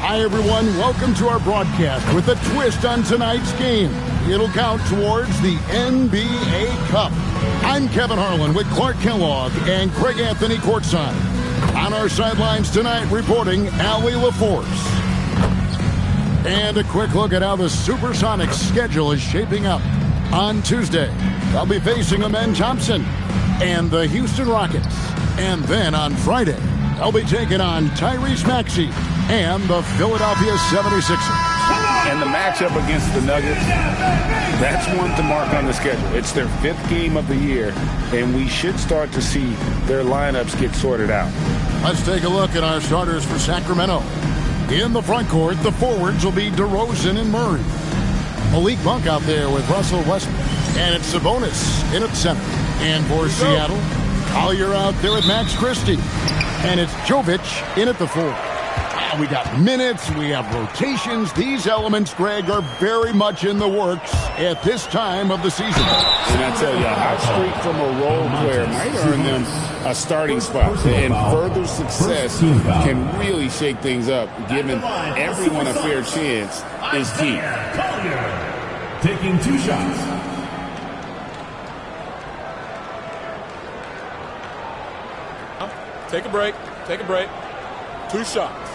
Hi, everyone. Welcome to our broadcast with a twist on tonight's game. It'll count towards the NBA Cup. I'm Kevin Harlan with Clark Kellogg and Craig Anthony courtside. On our sidelines tonight, reporting Allie LaForce. And a quick look at how the Supersonics schedule is shaping up. On Tuesday, they'll be facing Amen Thompson and the Houston Rockets. And then on Friday, they'll be taking on Tyrese Maxey and the Philadelphia 76ers. And the matchup against the Nuggets, that's one to mark on the schedule. It's their 5th game of the year, and we should start to see their lineups get sorted out. Let's take a look at our starters for Sacramento. In the front court, the forwards will be DeRozan and Murray. Malik Monk out there with Russell Westbrook. And it's Sabonis in at center. And for Seattle, Collier out there with Max Christie. And it's Jovic in at the 4. We got minutes, we have rotations. These elements, Greg, are very much in the works at this time of the season. And I tell you, a hot streak from a role player might earn them a starting spot. And further success can really shake things up. Giving everyone a fair chance is key. Taking 2 shots. Take a break. Take a break. 2 shots.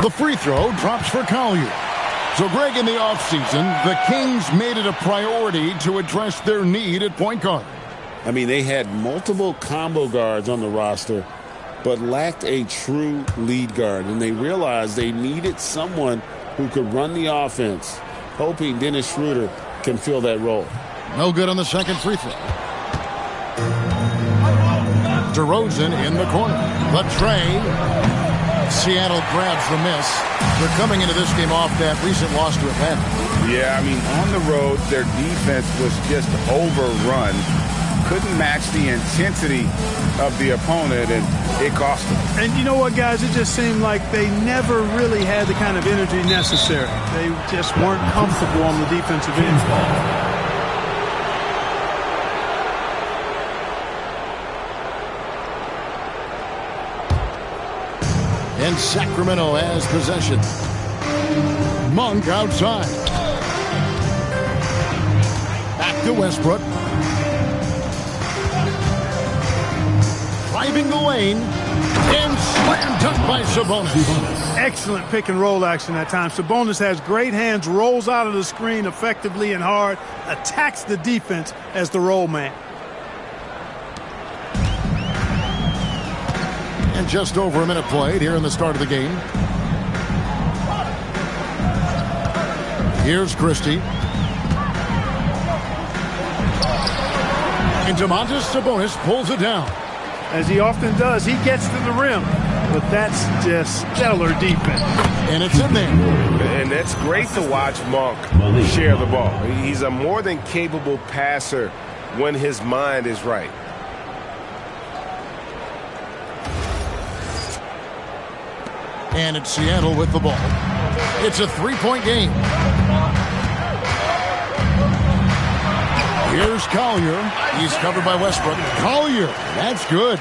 The free throw drops for Collier. So, Greg, in the offseason, the Kings made it a priority to address their need at point guard. I mean, they had multiple combo guards on the roster, but lacked a true lead guard. And they realized they needed someone who could run the offense, hoping Dennis Schroeder can fill that role. No good on the second free throw. DeRozan in the corner. The tray. Seattle grabs the miss. They're coming into this game off that recent loss to Atlanta. Yeah, I mean, on the road, their defense was just overrun. Couldn't match the intensity of the opponent, and it cost them. And you know what, guys? It just seemed like they never really had the kind of energy necessary. They just weren't comfortable on the defensive end. And Sacramento has possession. Monk outside. Back to Westbrook. Driving the lane. And slam dunk by Sabonis. Excellent pick and roll action that time. Sabonis has great hands, rolls out of the screen effectively and hard, attacks the defense as the roll man. And just over a minute played here in the start of the game. Here's Christie. And Domantas Sabonis pulls it down. As he often does, he gets to the rim. But that's just stellar defense. And it's in there. And it's great to watch Monk share the ball. He's a more than capable passer when his mind is right. And it's Seattle with the ball. It's a 3-point game. Here's Collier. He's covered by Westbrook. Collier, that's good.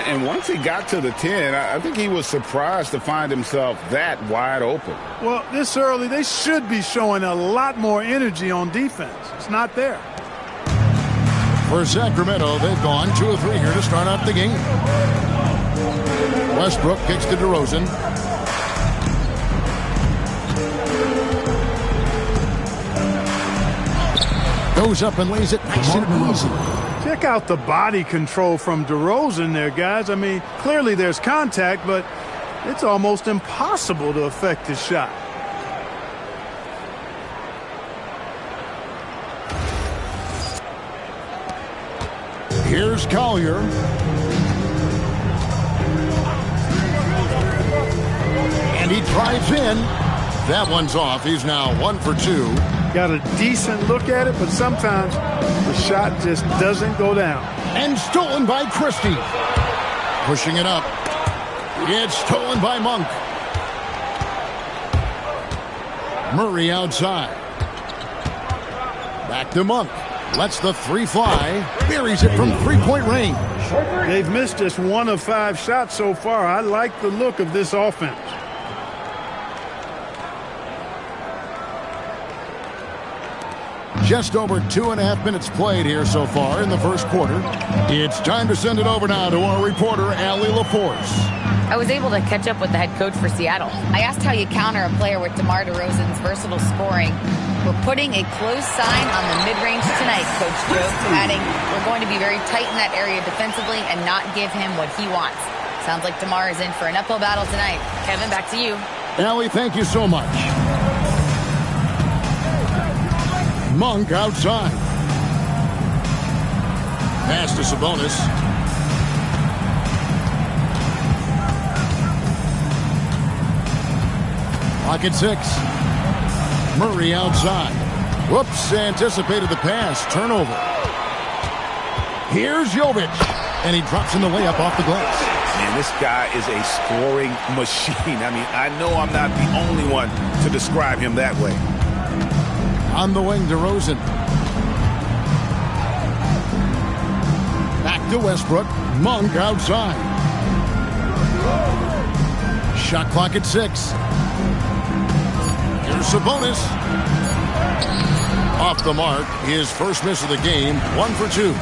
And once he got to the 10, I think he was surprised to find himself that wide open. Well, this early, they should be showing a lot more energy on defense. It's not there. For Sacramento, they've gone 2 of 3 here to start out the game. Westbrook kicks to DeRozan. Goes up and lays it nice and easy. Check out the body control from DeRozan there, guys. I mean, clearly there's contact, but it's almost impossible to affect his shot. Here's Collier. And he drives in. That one's off. He's now 1 for 2. Got a decent look at it, but sometimes the shot just doesn't go down. And stolen by Christie. Pushing it up. It's stolen by Monk. Murray outside. Back to Monk. Lets the three fly. Buries it from three-point range. They've missed just 1 of 5 shots so far. I like the look of this offense. Just over 2.5 minutes played here so far in the first quarter. It's time to send it over now to our reporter, Allie LaForce. I was able to catch up with the head coach for Seattle. I asked how you counter a player with DeMar DeRozan's versatile scoring. We're putting a close sign on the mid-range tonight, Coach Joe, adding, we're going to be very tight in that area defensively and not give him what he wants. Sounds like DeMar is in for an uphill battle tonight. Kevin, back to you. Allie, thank you so much. Monk outside. Pass to Sabonis. Clock at 6. Murray outside. Whoops, anticipated the pass. Turnover. Here's Jovic. And he drops in the layup off the glass. Man, this guy is a scoring machine. I mean, I know I'm not the only one to describe him that way. On the wing, DeRozan. Back to Westbrook. Monk outside. Shot clock at 6. Here's Sabonis. Off the mark. His first miss of the game. 1 for 2.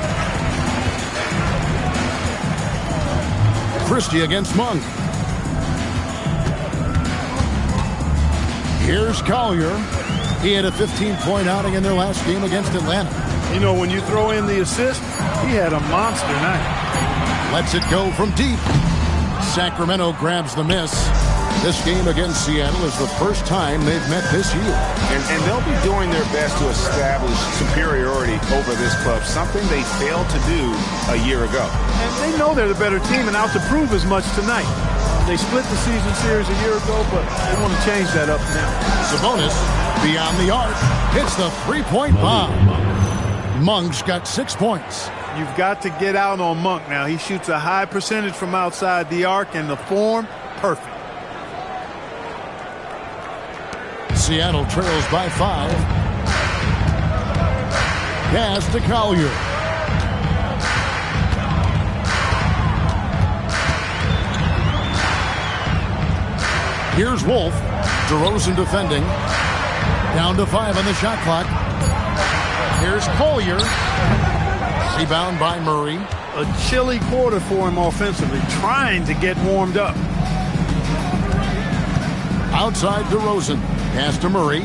Christie against Monk. Here's Collier. He had a 15-point outing in their last game against Atlanta. You know, when you throw in the assist, he had a monster night. Lets it go from deep. Sacramento grabs the miss. This game against Seattle is the first time they've met this year. And they'll be doing their best to establish superiority over this club, something they failed to do a year ago. And they know they're the better team and out to prove as much tonight. They split the season series a year ago, but they want to change that up now. Sabonis, beyond the arc, hits the three-point bomb. Monk's got 6 points. You've got to get out on Monk now. He shoots a high percentage from outside the arc, and the form, perfect. Seattle trails by 5. Pass to Collier. Here's Wolf. DeRozan defending. Down to 5 on the shot clock. Here's Collier. Rebound by Murray. A chilly quarter for him offensively, trying to get warmed up. Outside DeRozan. Pass to Murray.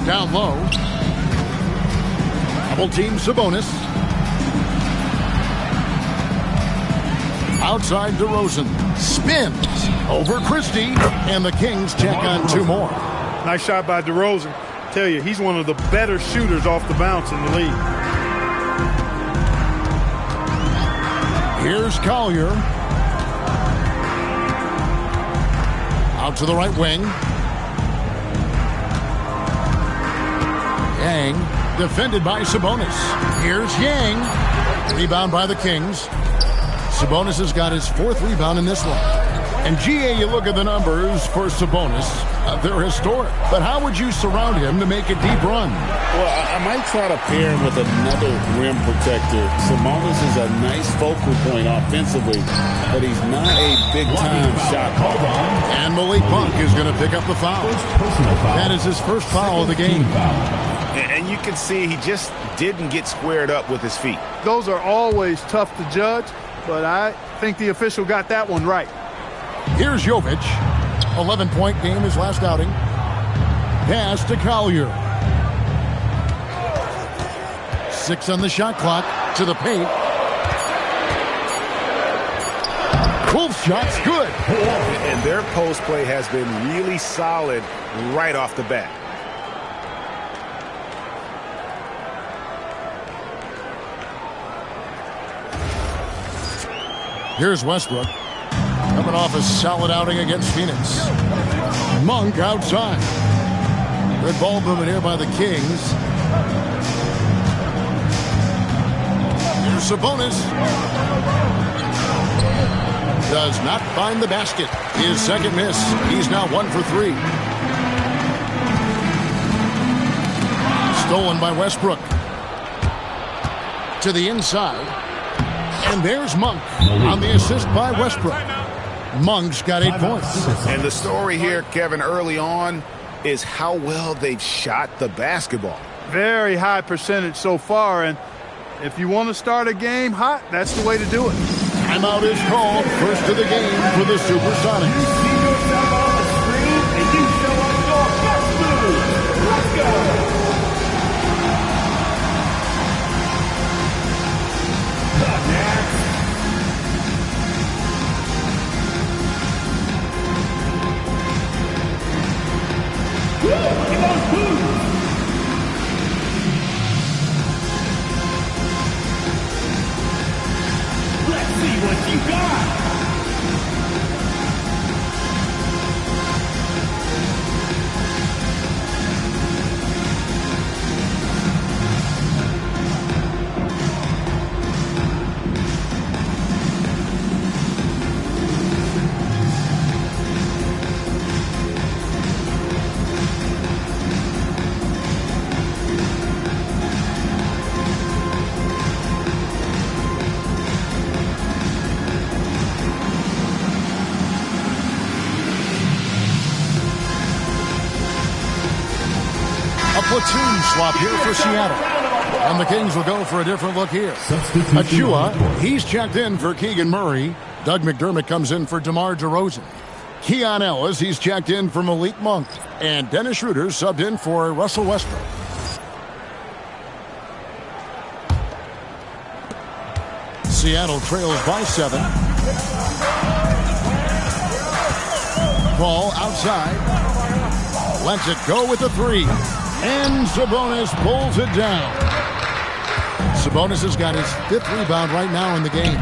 Down low. Double team Sabonis. Outside DeRozan. Spins over Christie. And the Kings check on 2 more. Nice shot by DeRozan. Tell you, he's one of the better shooters off the bounce in the league. Here's Collier. Out to the right wing. Yang, defended by Sabonis. Here's Yang. Rebound by the Kings. Sabonis has got his 4th rebound in this one. And GA, you look at the numbers for Sabonis. They're historic. But how would you surround him to make a deep run? Well, I might try to pair him with another rim protector. Sabonis is a nice focal point offensively, but he's not a big-time shot caller. And Malik Monk is going to pick up the foul. That is his first foul of the game. And you can see he just didn't get squared up with his feet. Those are always tough to judge, but I think the official got that one right. Here's Jovic. 11-point game his last outing. Pass to Collier. 6 on the shot clock. To the paint. Wolf shot's good. And their post play has been really solid right off the bat. Here's Westbrook. Coming off a solid outing against Phoenix. Monk outside. Good ball movement here by the Kings. Here's Sabonis. Does not find the basket. His second miss. He's now 1 for 3. Stolen by Westbrook. To the inside. And there's Monk on the assist by Westbrook. Monk's got 8 points. And the story here, Kevin, early on is how well they've shot the basketball. Very high percentage so far, and if you want to start a game hot, that's the way to do it. Timeout is called. First of the game for the Supersonics. Let's see what you got. Platoon swap here for Seattle. And the Kings will go for a different look here. Achua, he's checked in for Keegan Murray. Doug McDermott comes in for DeMar DeRozan. Keon Ellis, he's checked in for Malik Monk. And Dennis Schroeder subbed in for Russell Westbrook. Seattle trails by 7. Ball outside. Lets it go with the 3. And Sabonis pulls it down. Sabonis has got his 5th rebound right now in the game.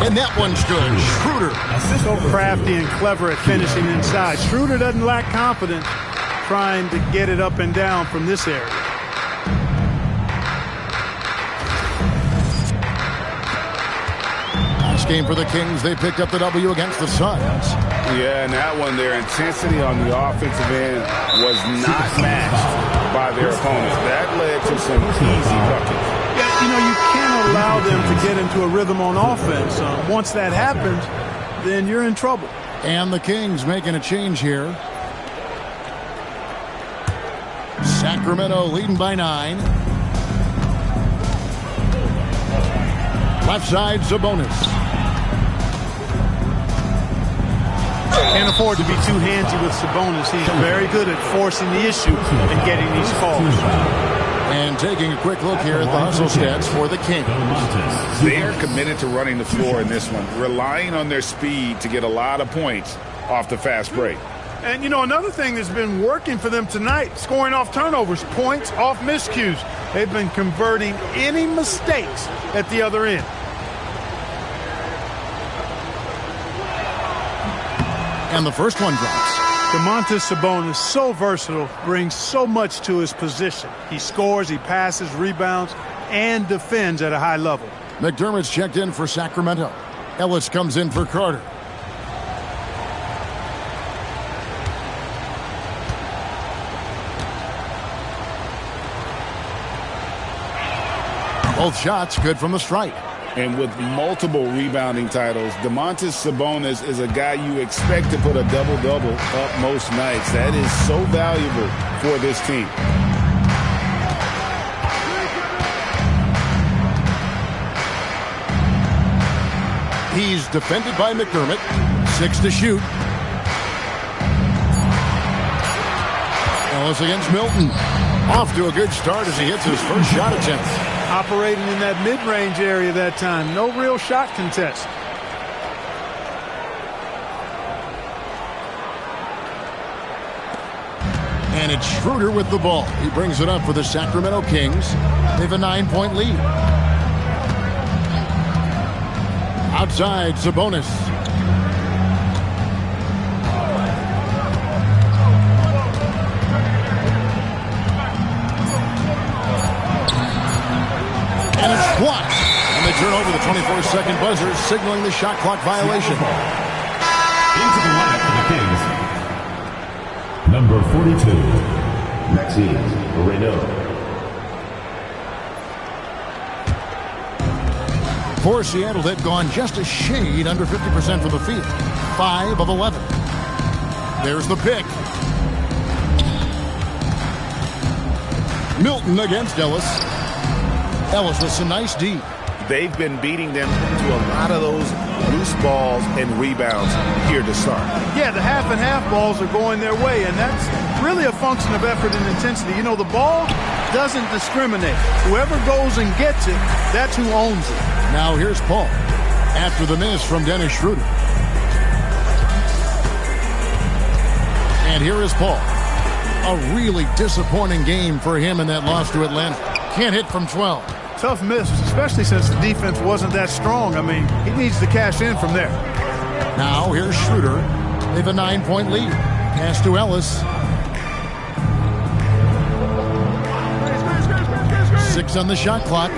And that one's good. Schroeder. So crafty and clever at finishing inside. Schroeder doesn't lack confidence trying to get it up and down from this area. Last game for the Kings, they picked up the W against the Suns. Yeah, and that one, their intensity on the offensive end was not matched by their opponents. That led to some easy buckets. Yeah, you know, you can't allow them to get into a rhythm on offense. Once that happens, then you're in trouble. And the Kings making a change here. Sacramento leading by 9. Left side, Sabonis. Can't afford to be too handsy with Sabonis. He's very good at forcing the issue and getting these calls. And taking a quick look here at the hustle stats for the Kings. They are committed to running the floor in this one, relying on their speed to get a lot of points off the fast break. And, you know, another thing that's been working for them tonight, scoring off turnovers, points off miscues. They've been converting any mistakes at the other end. And the first one drops. Domantas Sabonis, so versatile, brings so much to his position. He scores, he passes, rebounds, and defends at a high level. McDermott's checked in for Sacramento. Ellis comes in for Carter. Both shots good from the stripe. And with multiple rebounding titles, Domantas Sabonis is a guy you expect to put a double-double up most nights. That is so valuable for this team. He's defended by McDermott. 6 to shoot. Ellis against Milton. Off to a good start as he hits his first shot attempt. Operating in that mid-range area that time. No real shot contest. And it's Schroeder with the ball. He brings it up for the Sacramento Kings. They have a 9-point lead. Outside, Sabonis. And it's blocked. And they turn over the 24-second buzzer, signaling the shot clock violation. Into the lineup for the Kings. Number 42, Maxime Renaud. For Seattle, they've gone just a shade under 50% from the field. 5 of 11. There's the pick. Milton against Ellis. Ellis with some nice D. They've been beating them to a lot of those loose balls and rebounds here to start. Yeah, the half and half balls are going their way, and that's really a function of effort and intensity. You know, the ball doesn't discriminate. Whoever goes and gets it, that's who owns it. Now here's Paul after the miss from Dennis Schroeder. And here is Paul. A really disappointing game for him in that loss to Atlanta. Can't hit from 12. Tough miss, especially since the defense wasn't that strong. I mean, he needs to cash in from there. Now here's Schroeder. They have a 9-point lead. Pass to Ellis. 6 on the shot clock.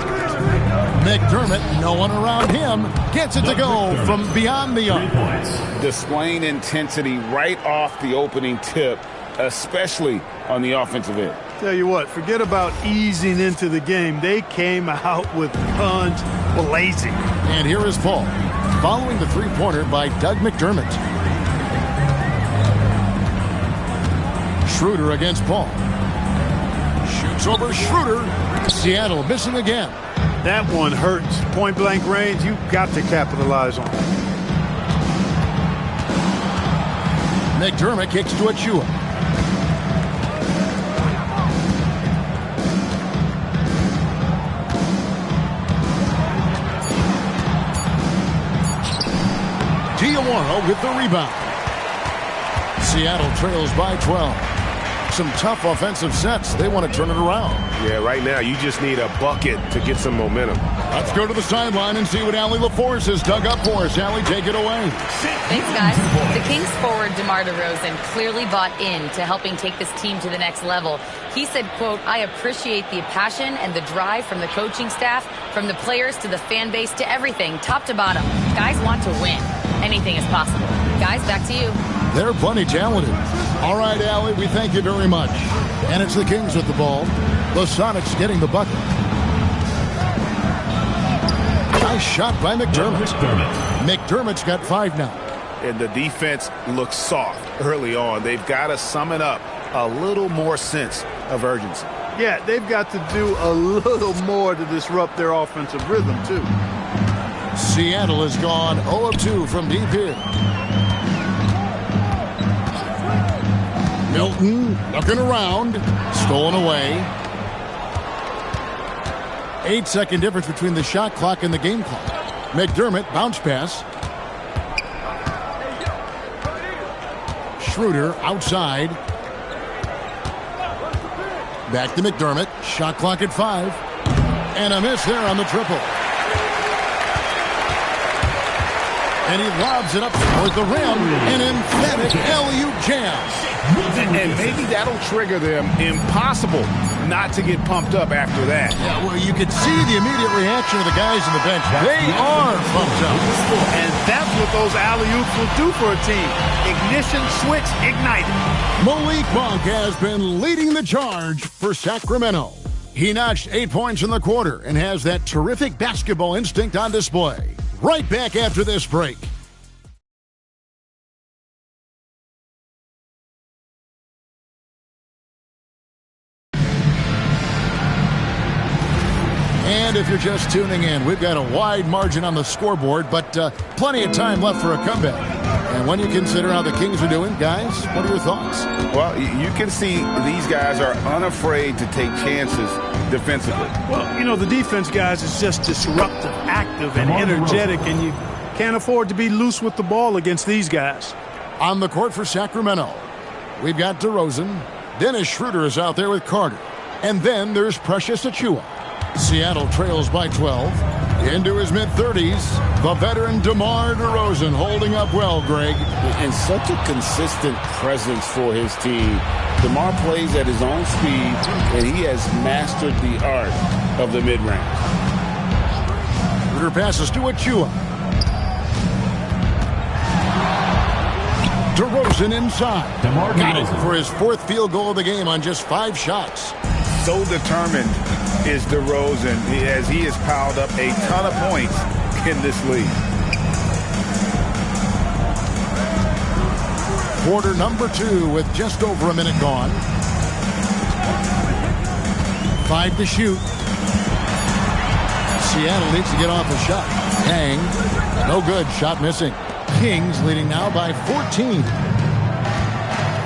McDermott, no one around him, gets it to go from beyond the arc. Displaying intensity right off the opening tip, especially on the offensive end. Tell you what, forget about easing into the game. They came out with guns blazing. And here is Paul, following the three-pointer by Doug McDermott. Schroeder against Paul. Shoots over Schroeder. Seattle missing again. That one hurts. Point-blank range, you've got to capitalize on it. McDermott kicks to Achua. Diawara with the rebound. Seattle trails by 12. Some tough offensive sets. They want to turn it around. Yeah, right now you just need a bucket to get some momentum. Let's go to the sideline and see what Allie LaForce has dug up for us. Allie, take it away. Thanks, guys. The Kings forward DeMar DeRozan clearly bought into helping take this team to the next level. He said, quote, "I appreciate the passion and the drive from the coaching staff, from the players to the fan base to everything, top to bottom. Guys want to win. Anything is possible." Guys, back to you. They're plenty talented. All right, Allie, we thank you very much. And it's the Kings with the ball. The Sonics getting the bucket. Nice shot by McDermott. McDermott's got 5 now. And the defense looks soft early on. They've got to sum it up. A little more sense of urgency. Yeah, they've got to do a little more to disrupt their offensive rhythm, too. Seattle has gone 0 of 2 from deep here. Milton looking around. Stolen away. 8-second difference between the shot clock and the game clock. McDermott, bounce pass. Schroeder outside. Back to McDermott. Shot clock at 5. And a miss there on the triple. And he lobs it up toward the rim. An emphatic alley-oop jam. And maybe that'll trigger them. Impossible not to get pumped up after that. Yeah, well, you could see the immediate reaction of the guys on the bench. They are pumped up. And that's what those alley-oops will do for a team. Ignition switch ignited. Malik Monk has been leading the charge for Sacramento. He notched 8 points in the quarter and has that terrific basketball instinct on display. Right back after this break. And if you're just tuning in, we've got a wide margin on the scoreboard, but plenty of time left for a comeback. And when you consider how the Kings are doing, guys, what are your thoughts? Well, you can see these guys are unafraid to take chances defensively. Well, you know, the defense, guys, is just disruptive, active, and energetic, and you can't afford to be loose with the ball against these guys. On the court for Sacramento, we've got DeRozan. Dennis Schroeder is out there with Carter. And then there's Precious Achua. Seattle trails by 12. Into his mid-30s, the veteran DeMar DeRozan holding up well, Greg. And such a consistent presence for his team. DeMar plays at his own speed, and he has mastered the art of the mid-range. Schroeder passes to Achua. DeRozan inside. Got it for his 4th field goal of the game on just 5 shots. So determined is DeRozan as he has piled up a ton of points in this league. Quarter number 2 with just over a minute gone. 5 to shoot. Seattle needs to get off a shot. Kang, no good. Shot missing. Kings leading now by 14.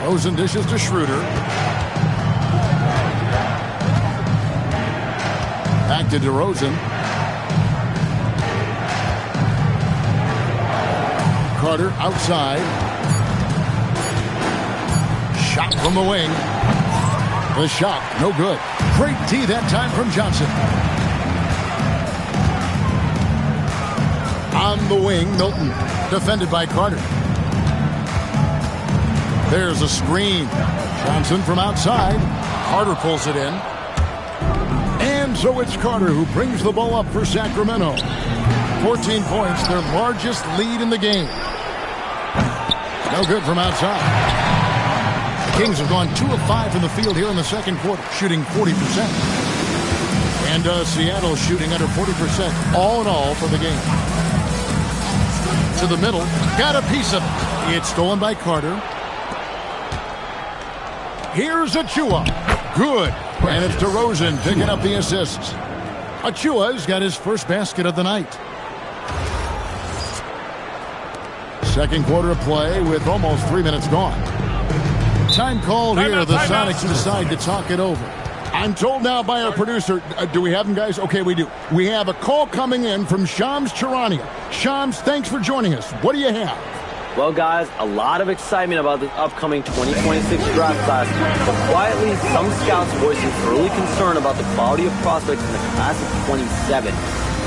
Rosen dishes to Schroeder. Back to DeRozan. Carter outside. Shot from the wing. The shot, no good. Great D that time from Johnson. On the wing, Milton. Defended by Carter. There's a screen. Johnson from outside. Carter pulls it in. And so it's Carter who brings the ball up for Sacramento. 14 points, their largest lead in the game. No good from outside. The Kings have gone 2 of 5 from the field here in the second quarter, shooting 40%. And Seattle shooting under 40% all in all for the game. To the middle, got a piece of it. It's stolen by Carter. Here's Achua. Good. And it's DeRozan picking up the assists. Achua's got his first basket of the night. Second quarter of play with almost 3 minutes gone. Time called here. The Sonics decide to talk it over. I'm told now by our producer, do we have them, guys? Okay, we do. We have a call coming in from Shams Charania. Shams, thanks for joining us. What do you have? Well, guys, a lot of excitement about this upcoming 2026 draft class, but quietly, some scouts voicing early concern about the quality of prospects in the class of 27.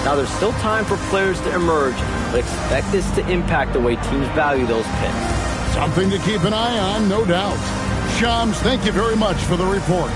Now, there's still time for players to emerge, but expect this to impact the way teams value those picks. Something to keep an eye on, no doubt. Shams, thank you very much for the report.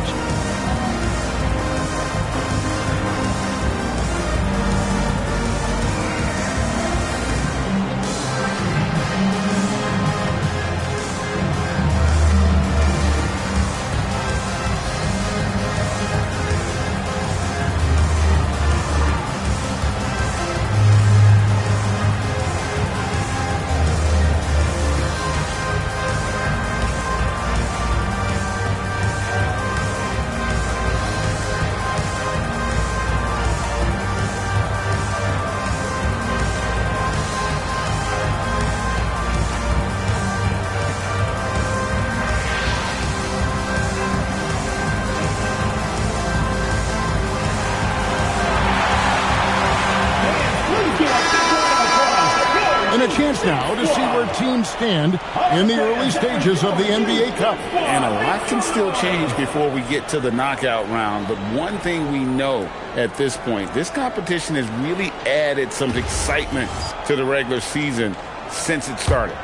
A chance now to see where teams stand in the early stages of the NBA Cup. And a lot can still change before we get to the knockout round. But one thing we know at this point, this competition has really added some excitement to the regular season since it started.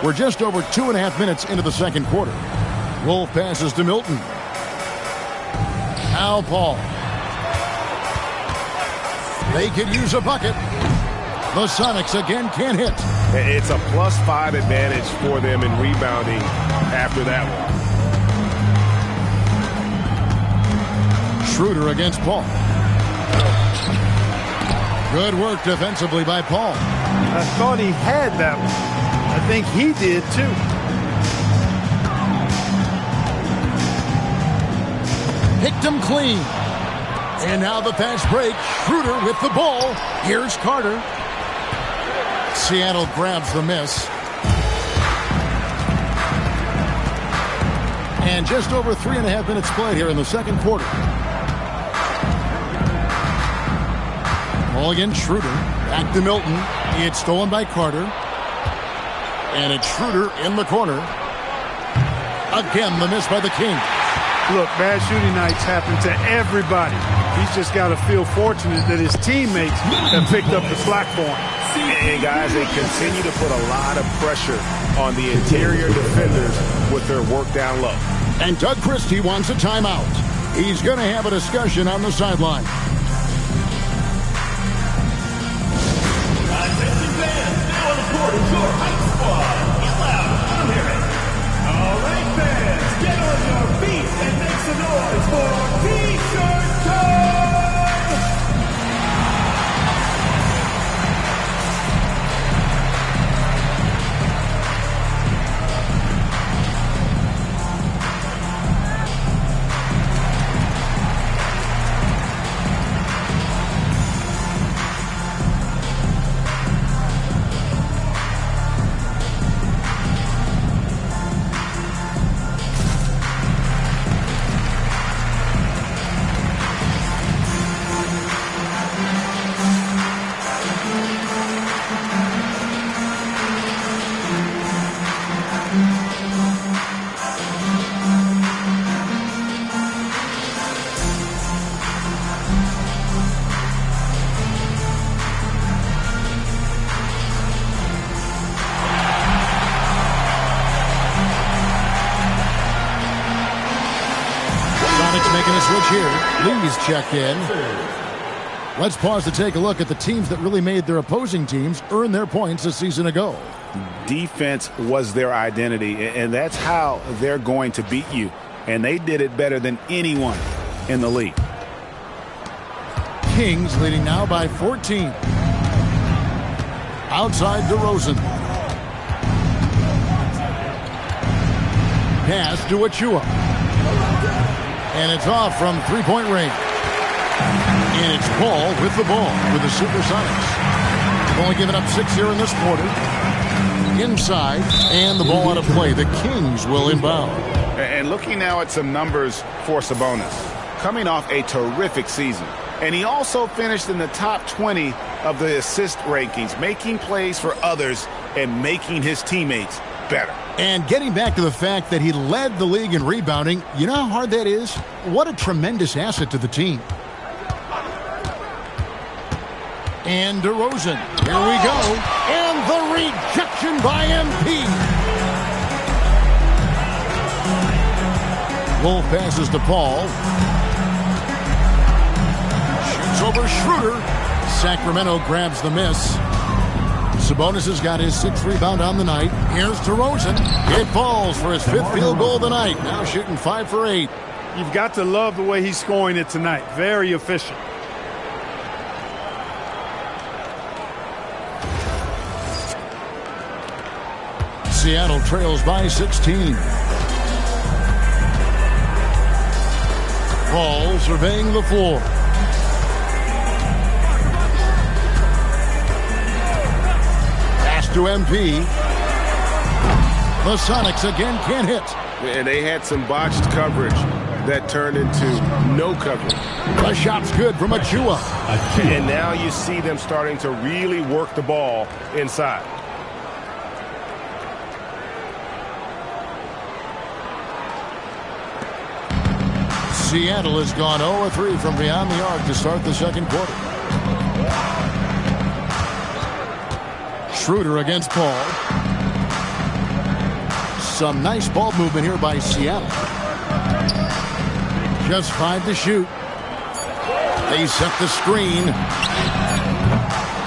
We're just over 2.5 minutes into the second quarter. Wolf passes to Milton. Now Paul. They could use a bucket. The Sonics again can't hit. It's a +5 advantage for them in rebounding after that one. Schroeder against Paul. Good work defensively by Paul. I thought he had that one. I think he did too. Picked him clean. And now the fast break. Schroeder with the ball. Here's Carter. Seattle grabs the miss. And just over 3.5 minutes played here in the second quarter. Ball again, Schroeder. Back to Milton. It's stolen by Carter. And it's Schroeder in the corner. Again, the miss by the Kings. Look, bad shooting nights happen to everybody. He's just got to feel fortunate that his teammates have picked up the slack for him. And guys, they continue to put a lot of pressure on the interior defenders with their work down low. And Doug Christie wants a timeout. He's going to have a discussion on the sideline. Attention fans, now on the court is your hype squad. Get loud, I don't hear it. All right, fans, get on your feet and make some noise for Team Making a switch here. Lee's checked in. Let's pause to take a look at the teams that really made their opposing teams earn their points a season ago. Defense was their identity, and that's how they're going to beat you. And they did it better than anyone in the league. Kings leading now by 14. Outside DeRozan. Pass to Achua. And it's off from three-point range. And it's Paul with the ball for the Supersonics. They've only given up 6 here in this quarter. Inside, and the ball out of play. The Kings will inbound. And looking now at some numbers for Sabonis. Coming off a terrific season. And he also finished in the top 20 of the assist rankings, making plays for others and making his teammates better. And getting back to the fact that he led the league in rebounding, you know how hard that is? What a tremendous asset to the team. And DeRozan, here we go. And the rejection by MP. Wolf passes to Paul. Shoots over Schroeder. Sacramento grabs the miss. Sabonis has got his 6th rebound on the night. Here's DeRozan. It falls for his 5th field goal of the night. Now shooting 5 for 8. You've got to love the way he's scoring it tonight. Very efficient. Seattle trails by 16. Paul surveying the floor. Pass to MP. The Sonics again can't hit. And they had some botched coverage that turned into no coverage. The shot's good from Achua. And now you see them starting to really work the ball inside. Seattle has gone 0-3 from beyond the arc to start the second quarter. Schroeder against Paul. Some nice ball movement here by Seattle. Just 5 to shoot. They set the screen.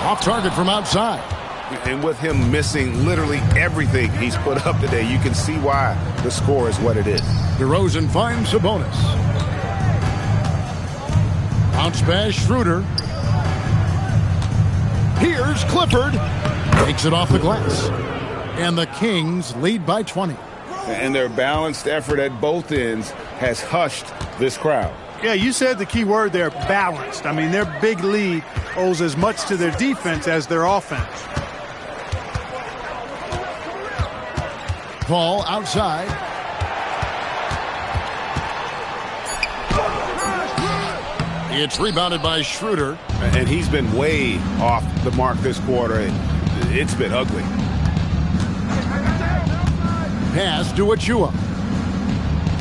Off target from outside. And with him missing literally everything he's put up today, you can see why the score is what it is. DeRozan finds Sabonis. Bounce pass, Schroeder. Here's Clifford. Takes it off the glass. And the Kings lead by 20. And their balanced effort at both ends has hushed this crowd. Yeah, you said the key word there, balanced. I mean, their big lead owes as much to their defense as their offense. Paul outside. It's rebounded by Schroeder. And he's been way off the mark this quarter. It's been ugly. Pass to Achua.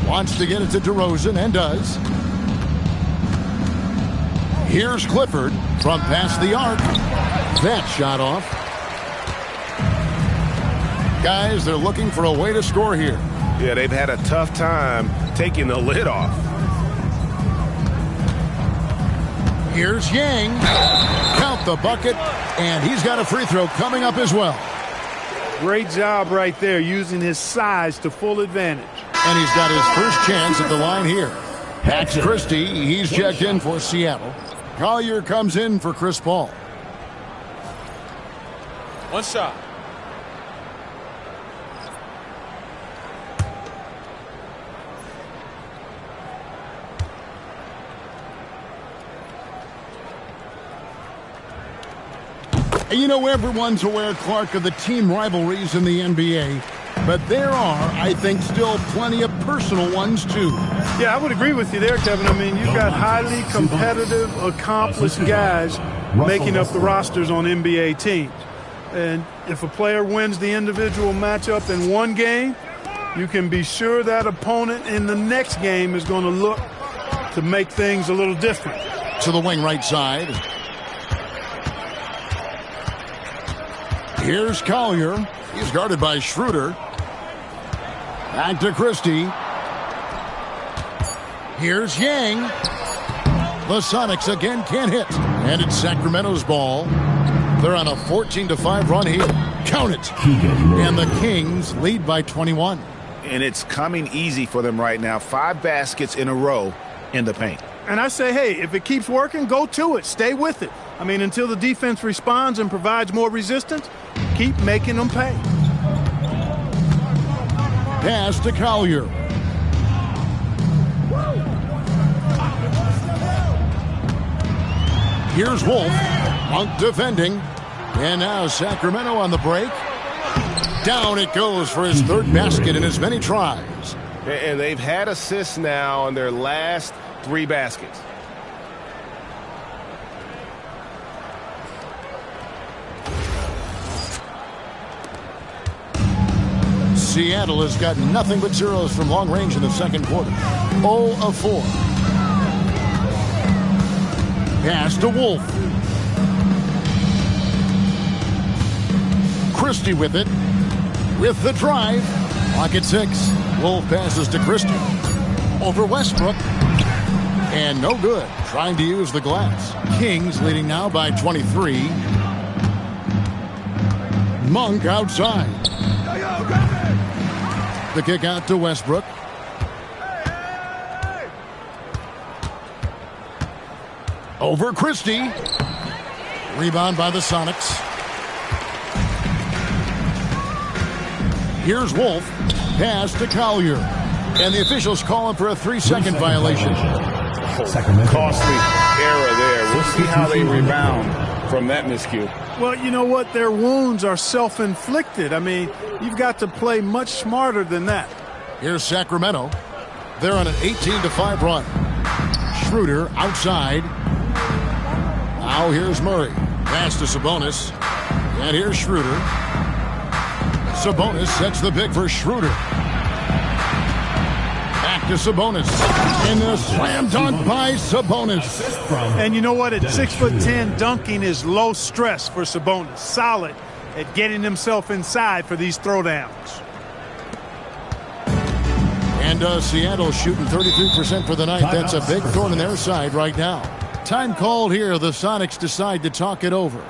Wants to get it to DeRozan and does. Here's Clifford from past the arc. That shot off. Guys, they're looking for a way to score here. Yeah, they've had a tough time taking the lid off. Here's Yang. Count the bucket, and he's got a free throw coming up as well. Great job right there, using his size to full advantage. And he's got his first chance at the line here. Max Christie, he's checked in for Seattle. Collier comes in for Chris Paul. One shot. You know, everyone's aware, Clark, of the team rivalries in the NBA. But there are, I think, still plenty of personal ones, too. Yeah, I would agree with you there, Kevin. I mean, you've got highly competitive, accomplished guys making up the rosters on NBA teams. And if a player wins the individual matchup in one game, you can be sure that opponent in the next game is going to look to make things a little different. To the wing right side. Here's Collier. He's guarded by Schroeder. Back to Christie. Here's Yang. The Sonics again can't hit. And it's Sacramento's ball. They're on a 14-5 run here. Count it. And the Kings lead by 21. And it's coming easy for them right now. 5 baskets in a row in the paint. And I say, hey, if it keeps working, go to it. Stay with it. I mean, until the defense responds and provides more resistance, keep making them pay. Pass to Collier. Here's Wolf. Monk defending. And now Sacramento on the break. Down it goes for his 3rd basket in as many tries. And they've had assists now on their last 3 baskets. Seattle has got nothing but zeros from long range in the second quarter. 0 of 4. Pass to Wolf. Christie with it. With the drive. Clock at 6. Wolf passes to Christie. Over Westbrook. And no good. Trying to use the glass. Kings leading now by 23. Monk outside. The kick out to Westbrook. Over Christie. Rebound by the Sonics. Here's Wolf. Pass to Collier. And the officials calling for a 3-second violation. Costly error there. We'll see how they rebound from that miscue. Well, you know what? Their wounds are self-inflicted. I mean, you've got to play much smarter than that. Here's Sacramento. They're on an 18-5 run. Schroeder outside. Now here's Murray. Pass to Sabonis. And here's Schroeder. Sabonis sets the pick for Schroeder. Back to Sabonis. And the slam dunk by Sabonis. And you know what? At 6'10", dunking is low stress for Sabonis. Solid at getting himself inside for these throwdowns. And Seattle shooting 33% for the night. That's a big thorn in their side right now. Time called here. The Sonics decide to talk it over.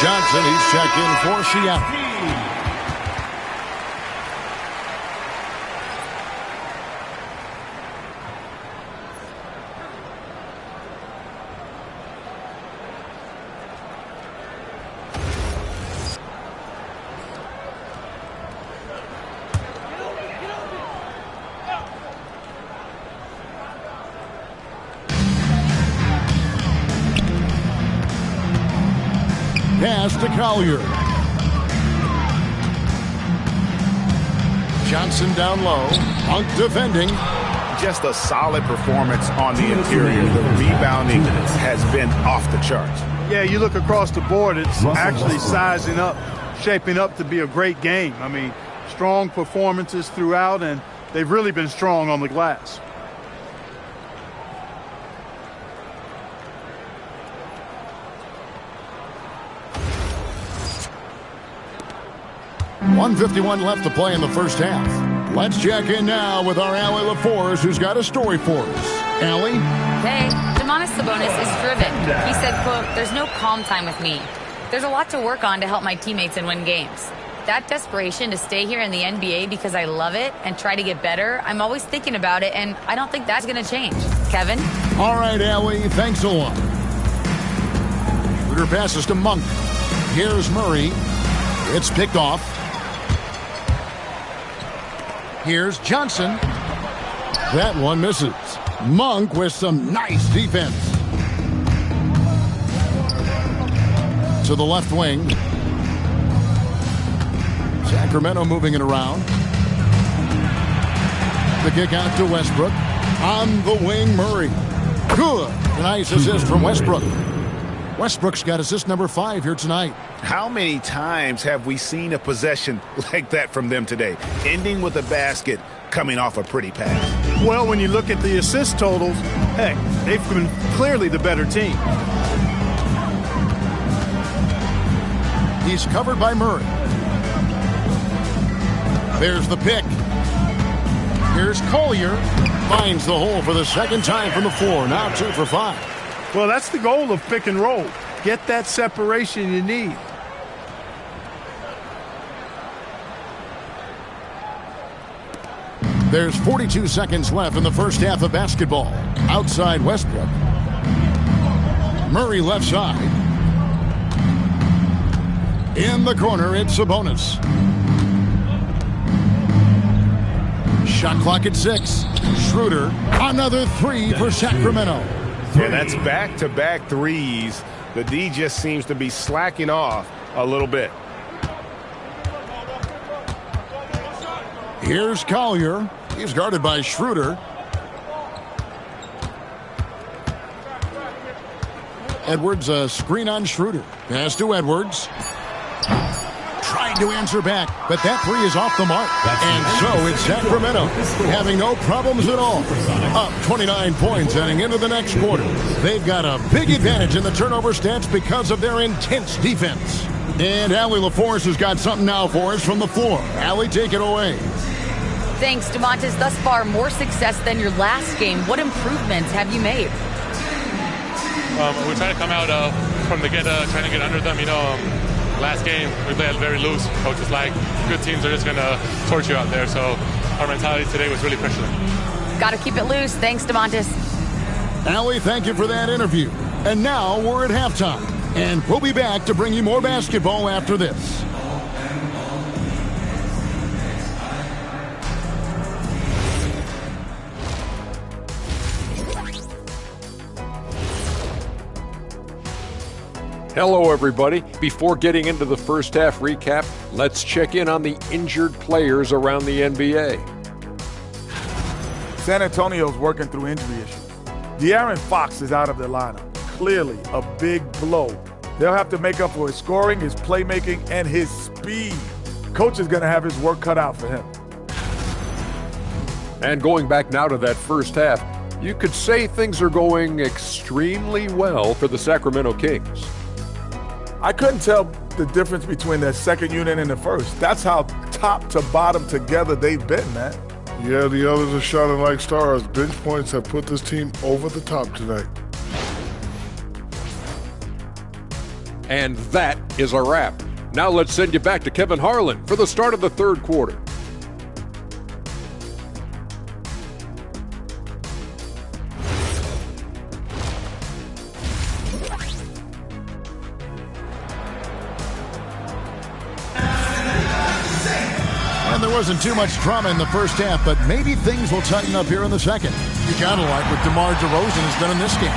Johnson, he's checked in for Seattle. Pass to Collier. Johnson down low. Monk defending. Just a solid performance on the interior. The rebounding has been off the charts. Yeah, you look across the board, it's actually sizing up, shaping up to be a great game. I mean, strong performances throughout, and they've really been strong on the glass. .151 left to play in the first half. Let's check in now with our Allie LaForce, who's got a story for us. Allie? Hey, Domantas Sabonis is driven. He said, quote, "There's no calm time with me. There's a lot to work on to help my teammates and win games. That desperation to stay here in the NBA because I love it and try to get better, I'm always thinking about it, and I don't think that's going to change." Kevin? All right, Allie, thanks a lot. Schroeder passes to Monk. Here's Murray. It's picked off. Here's Johnson. That one misses. Monk with some nice defense. To the left wing. Sacramento moving it around. The kick out to Westbrook. On the wing, Murray. Good. Nice assist from Westbrook. Westbrook's got assist number 5 here tonight. How many times have we seen a possession like that from them today? Ending with a basket, coming off a pretty pass. Well, when you look at the assist totals, heck, they've been clearly the better team. He's covered by Murray. There's the pick. Here's Collier. Finds the hole for the second time from the floor. Now 2 for 5. Well, that's the goal of pick and roll. Get that separation you need. There's 42 seconds left in the first half of basketball. Outside Westbrook. Murray left side. In the corner, it's Sabonis. Shot clock at 6. Schroeder, another 3 for Sacramento. Yeah, that's back-to-back threes. The D just seems to be slacking off a little bit. Here's Collier. He's guarded by Schroeder. Edwards, a screen on Schroeder. Pass to Edwards. Trying to answer back, but that 3 is off the mark. And so it's Sacramento having no problems at all. Up 29 points heading into the next quarter. They've got a big advantage in the turnover stats because of their intense defense. And Allie LaForce has got something now for us from the floor. Allie, take it away. Thanks, Domantas. Thus far, more success than your last game. What improvements have you made? We're trying to come out from the get, trying to get under them. Last game, we played very loose. Coaches like good teams are just going to torch you out there. So our mentality today was really pushing them. Got to keep it loose. Thanks, Domantas. Allie, thank you for that interview. And now we're at halftime. And we'll be back to bring you more basketball after this. Hello, everybody. Before getting into the first half recap, let's check in on the injured players around the NBA. San Antonio's working through injury issues. De'Aaron Fox is out of the lineup. Clearly a big blow. They'll have to make up for his scoring, his playmaking, and his speed. Coach is going to have his work cut out for him. And going back now to that first half, you could say things are going extremely well for the Sacramento Kings. I couldn't tell the difference between their second unit and the first. That's how top to bottom together they've been, man. Yeah, the others are shining like stars. Bench points have put this team over the top tonight. And that is a wrap. Now let's send you back to Kevin Harlan for the start of the third quarter. And there wasn't too much drama in the first half, but maybe things will tighten up here in the second. You gotta like what DeMar DeRozan has done in this game.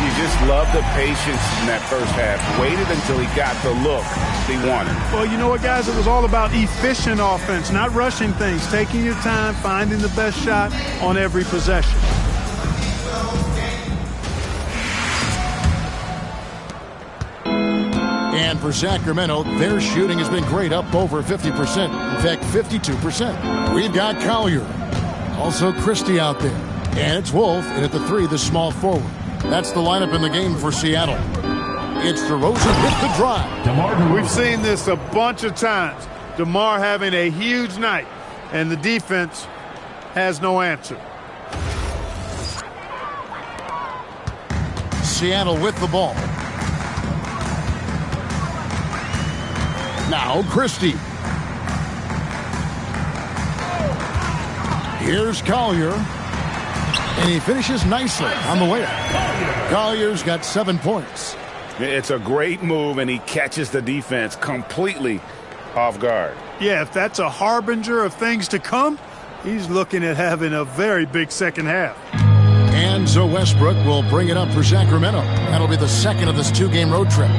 You just love the patience in that first half. Waited until he got the look he wanted. Well, you know what, guys? It was all about efficient offense, not rushing things, taking your time, finding the best shot on every possession. And for Sacramento, their shooting has been great, up over 50%. In fact, 52%. We've got Collier. Also Christie out there. And it's Wolf, and at the 3, the small forward. That's the lineup in the game for Seattle. It's DeRozan with the drive. We've seen this a bunch of times. DeMar having a huge night. and the defense has no answer. Seattle with the ball. Now Christie. Here's Collier. And he finishes nicely on the way up. Collier's got 7 points. It's a great move, and he catches the defense completely off guard. Yeah, if that's a harbinger of things to come, he's looking at having a very big second half. And so Westbrook will bring it up for Sacramento. That'll be the second of this 2-game road trip.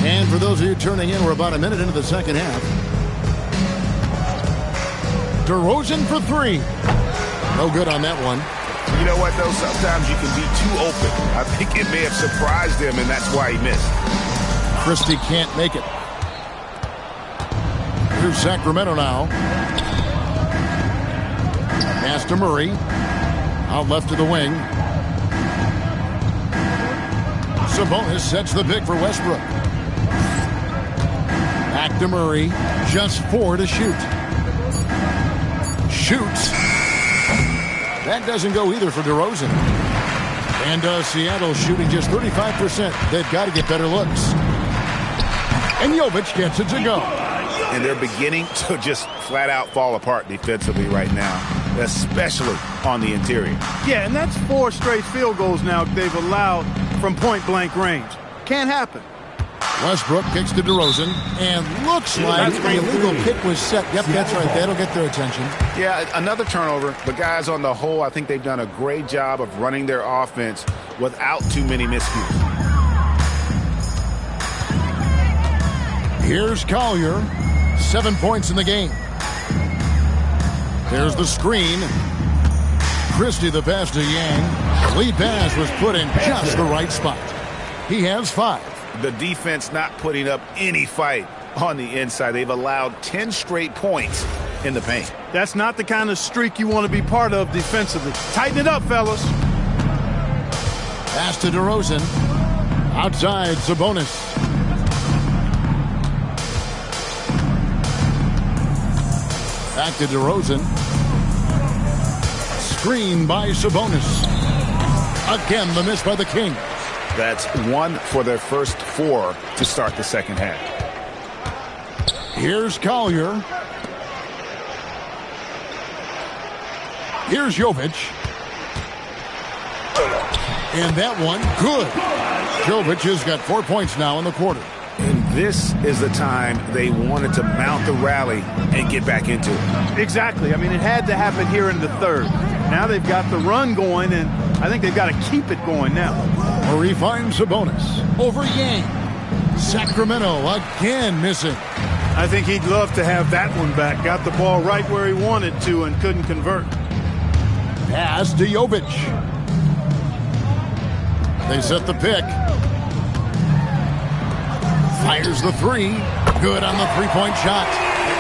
And for those of you turning in, we're about a minute into the second half. DeRozan for 3. No good on that one. You know what, though? Sometimes you can be too open. I think it may have surprised him, and that's why he missed. Christie can't make it. Here's Sacramento now. Pass to Murray. Out left to the wing. Sabonis sets the pick for Westbrook. Back to Murray. Just 4 to shoot. Shoots. That doesn't go either for DeRozan. And Seattle shooting just 35%. They've got to get better looks. And Jovic gets it to go. And they're beginning to just flat out fall apart defensively right now, especially on the interior. Yeah, and that's 4 straight field goals now they've allowed from point-blank range. Can't happen. Westbrook kicks to DeRozan, and looks like the illegal kick was set. Yep, that's right. That'll get their attention. Yeah, another turnover. But guys, on the whole, I think they've done a great job of running their offense without too many miscues. Here's Collier. 7 points in the game. There's the screen. Christie the pass to Yang. Lead pass was put in just the right spot. He has 5. The defense not putting up any fight on the inside. They've allowed 10 straight points in the paint. That's not the kind of streak you want to be part of defensively. Tighten it up, fellas. Pass to DeRozan. Outside, Sabonis. Back to DeRozan. Screen by Sabonis. Again, the miss by the Kings. That's 1 for their first 4 to start the second half. Here's Collier. Here's Jovic. And that one, good. Jovic has got 4 points now in the quarter. And this is the time they wanted to mount the rally and get back into it. Exactly. I mean, it had to happen here in the third. Now they've got the run going, and I think they've got to keep it going now. Murray finds Sabonis over Yang. Sacramento again missing. I think he'd love to have that one back. Got the ball right where he wanted to and couldn't convert. Pass to Jovic. They set the pick. Fires the 3. Good on the 3-point shot.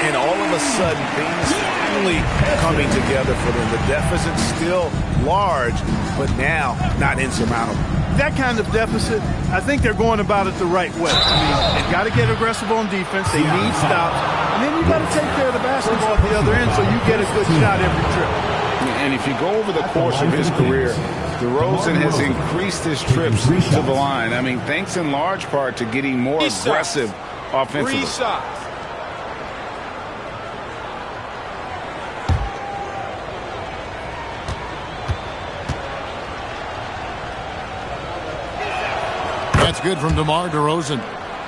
And all of a sudden, things finally coming together for them. The deficit's still large, but now not insurmountable. That kind of deficit, I think they're going about it the right way. I mean, they've got to get aggressive on defense. They need stops. And then you've got to take care of the basketball at the other end so you get a good shot every trip. And if you go over the course of his career, DeRozan has increased his trips to the line. I mean, thanks in large part to getting more aggressive offensively. That's good from DeMar DeRozan.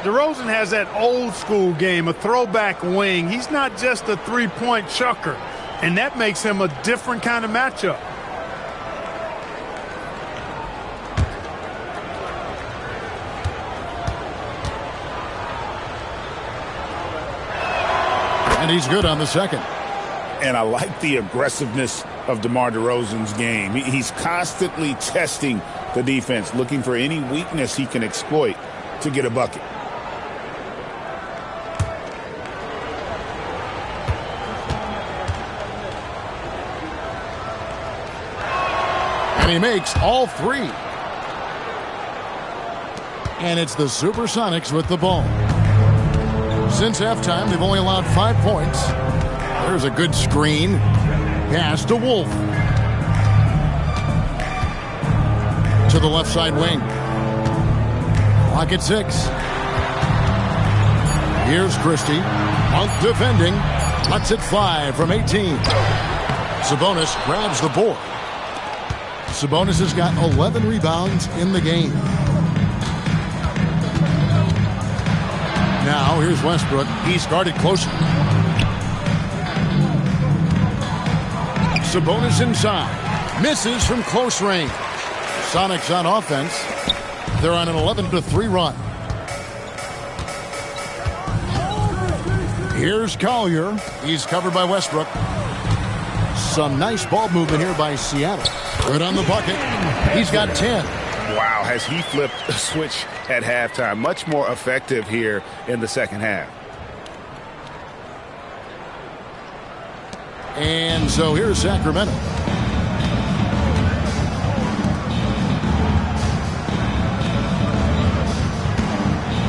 DeRozan has that old school game, a throwback wing. He's not just a 3-point chucker, and that makes him a different kind of matchup. And he's good on the second. And I like the aggressiveness of DeMar DeRozan's game. He's constantly testing the defense, looking for any weakness he can exploit to get a bucket. And he makes all 3. And it's the Supersonics with the ball. Since halftime, they've only allowed 5 points. There's a good screen. Pass to Wolf. To the left side wing. Clock at 6. Here's Christie. Monk defending. Lets it fly from 18. Sabonis grabs the board. Sabonis has got 11 rebounds in the game. Now here's Westbrook. He's guarded closely. Sabonis inside. Misses from close range. Sonics on offense. They're on an 11-3 run. Here's Collier. He's covered by Westbrook. Some nice ball movement here by Seattle. Good on the bucket. He's got 10. Wow, has he flipped a switch at halftime. Much more effective here in the second half. And so here's Sacramento.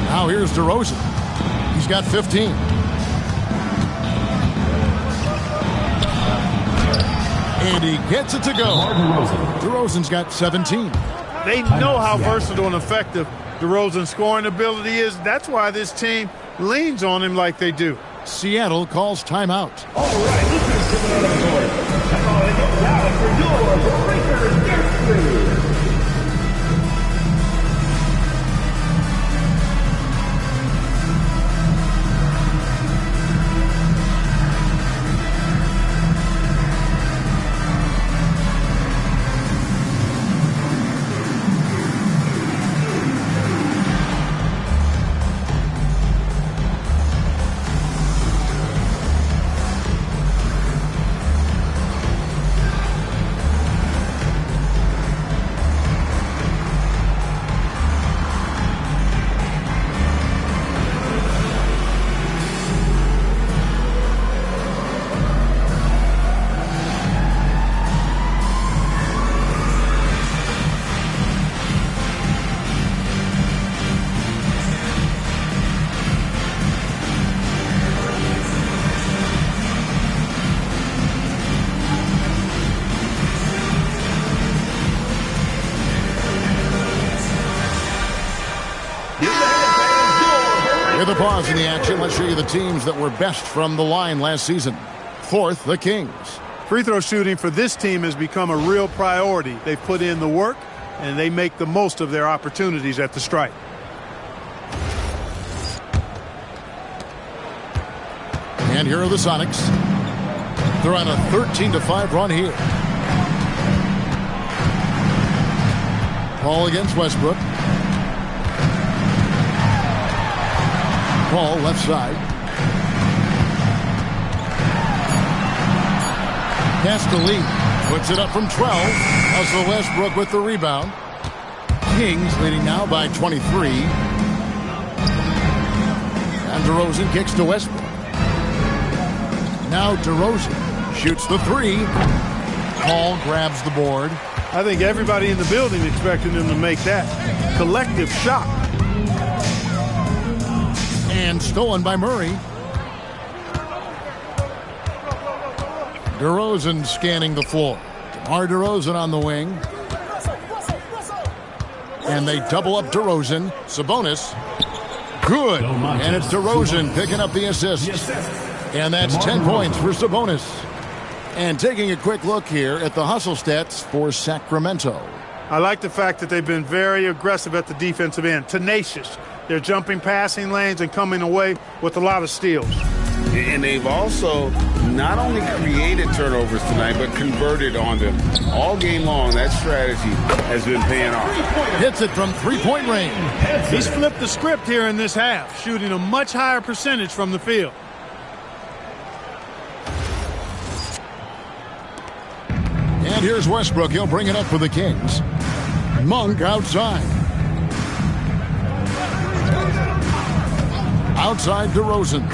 Now here's DeRozan. He's got 15. And he gets it to go. DeRozan's got 17. They know how versatile and effective DeRozan's scoring ability is. That's why this team leans on him like they do. Seattle calls timeout. All right, this is coming on the board. Calling it down for your Breakers Victory. With a pause in the action, let's show you the teams that were best from the line last season. Fourth, the Kings. Free throw shooting for this team has become a real priority. They've put in the work, and they make the most of their opportunities at the stripe. And here are the Sonics. They're on a 13-5 run here. Paul against Westbrook. Paul left side. Pass to Lee. Puts it up from 12. Russell Westbrook with the rebound. Kings leading now by 23. And DeRozan kicks to Westbrook. Now DeRozan shoots the three. Paul grabs the board. I think everybody in the building expected him to make that collective shot. And stolen by Murray. DeRozan scanning the floor. DeMar DeRozan on the wing. And they double up DeRozan. Sabonis. Good. And it's DeRozan picking up the assist. And that's 10 points for Sabonis. And taking a quick look here at the hustle stats for Sacramento. I like the fact that they've been very aggressive at the defensive end. Tenacious. They're jumping passing lanes and coming away with a lot of steals. And they've also not only created turnovers tonight, but converted on them. All game long, that strategy has been paying off. Hits it from three-point range. He's flipped the script here in this half, shooting a much higher percentage from the field. And here's Westbrook. He'll bring it up for the Kings. Monk outside. Outside DeRozan.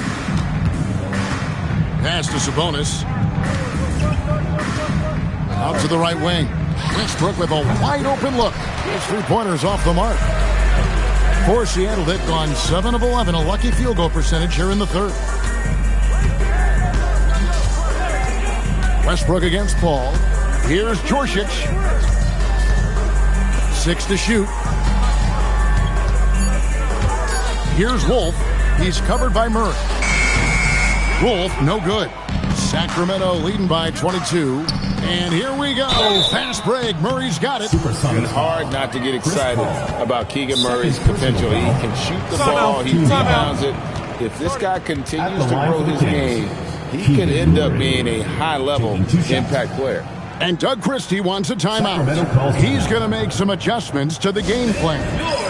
Pass to Sabonis. Out to the right wing. Westbrook with a wide open look. His three-pointers off the mark. For Seattle, they've gone 7 of 11, a lucky field goal percentage here in the third. Westbrook against Paul. Here's Jorcic. 6 to shoot. Here's Wolf. He's covered by Murray. Wolf, no good. Sacramento leading by 22. And here we go. Fast break. Murray's got it. It's hard not to get excited about Keegan Murray's potential. He can shoot the ball. He rebounds it. If this guy continues to grow his game, he could end up being a high-level impact player. And Doug Christie wants a timeout. He's going to make some adjustments to the game plan.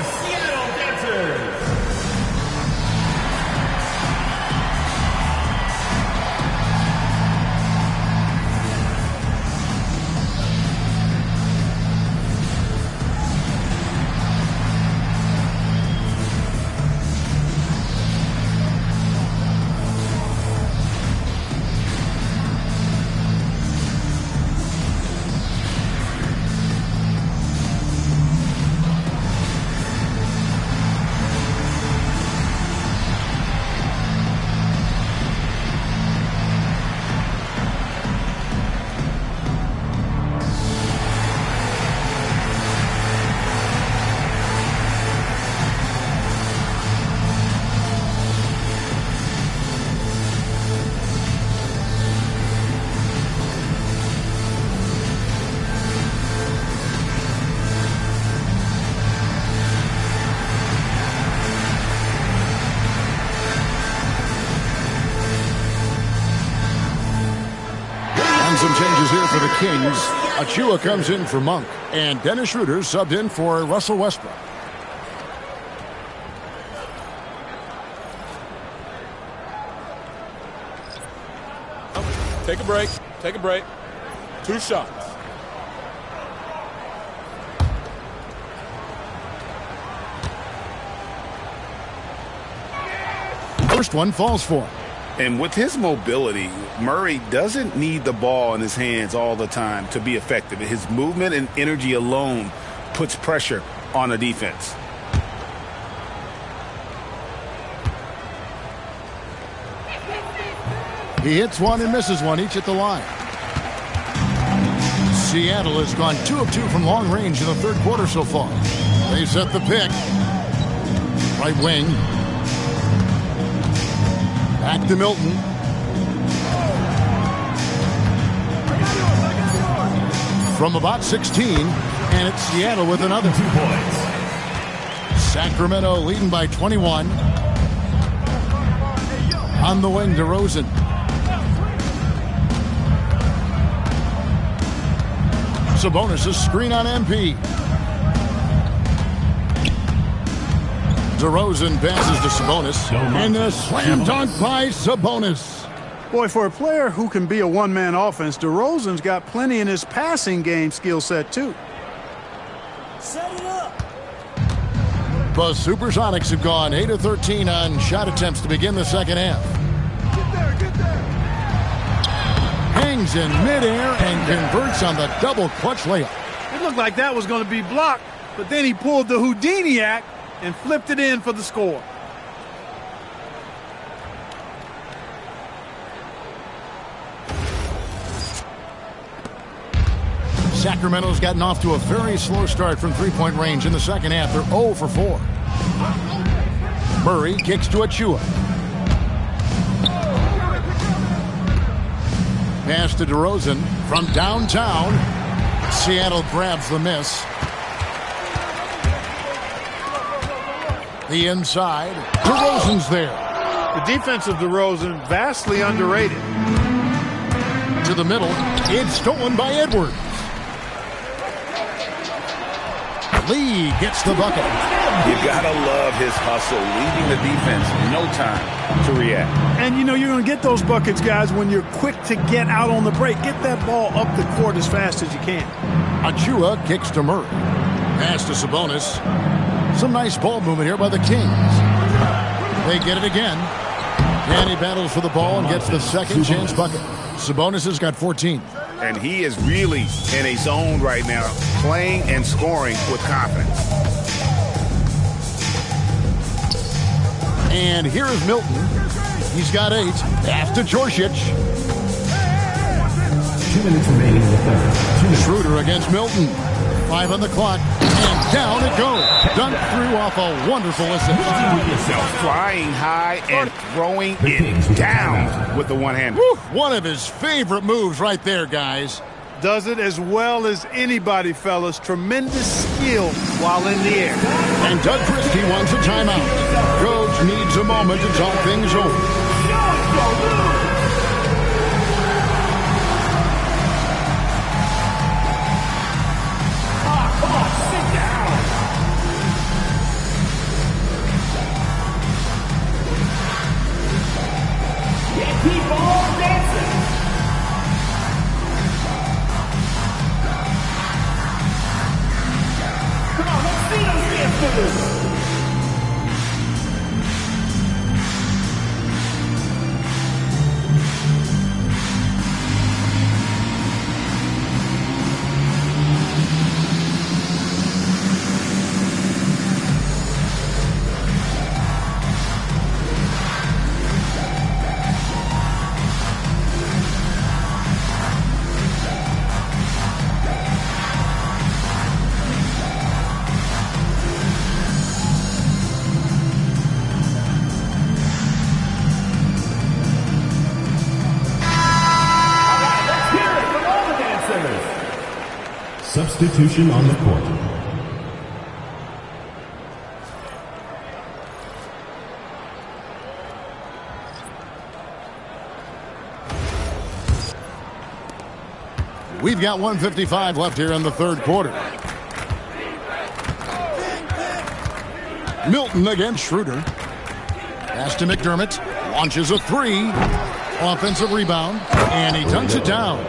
Some changes here for the Kings. Achua comes in for Monk, and Dennis Schroeder subbed in for Russell Westbrook. Take a break. Take a break. 2 shots. First one falls for him. And with his mobility, Murray doesn't need the ball in his hands all the time to be effective. His movement and energy alone puts pressure on a defense. He hits one and misses one, each at the line. Seattle has gone 2 of 2 from long range in the third quarter so far. They set the pick. Right wing. Back to Milton. From about 16, and it's Seattle with another. 2 points. Sacramento leading by 21. On the wing, DeRozan. Sabonis' screen on MP. DeRozan passes to Sabonis, and a slam dunk by Sabonis. Boy, for a player who can be a one-man offense, DeRozan's got plenty in his passing game skill set, too. Set it up. The Supersonics have gone 8 of 13 on shot attempts to begin the second half. Get there. Hangs in midair and converts on the double clutch layup. It looked like that was going to be blocked, but then he pulled the Houdini act and flipped it in for the score. Sacramento's gotten off to a very slow start from three-point range in the second half. They're 0 for 4. Murray kicks to Achua. Pass to DeRozan from downtown. Seattle grabs the miss. The inside. DeRozan's there. The defense of DeRozan vastly underrated. To the middle. It's stolen by Edwards. Lee gets the bucket. You gotta love his hustle, leaving the defense no time to react. And you know you're going to get those buckets, guys, when you're quick to get out on the break. Get that ball up the court as fast as you can. Achua kicks to Murray. Pass to Sabonis. Some nice ball movement here by the Kings. They get it again. And he battles for the ball and gets the second chance bucket. Sabonis has got 14. And he is really in a zone right now, playing and scoring with confidence. And here is Milton. He's got 8. Pass to Jorsic. 2 minutes remaining in the third. Schroeder against Milton. 5 on the clock. And down it goes. Dunked through off a wonderful assist. Flying high and throwing it down with the one-hander. One of his favorite moves right there, guys. Does it as well as anybody, fellas. Tremendous skill while in the air. And Doug Christie wants a timeout. Coach needs a moment to talk things over. Keep on dancing. Come on, let's see those dancers. Substitution on the court. We've got 1:55 left here in the third quarter. Milton against Schroeder. Pass to McDermott. Launches a 3. Offensive rebound. And he dunks it down.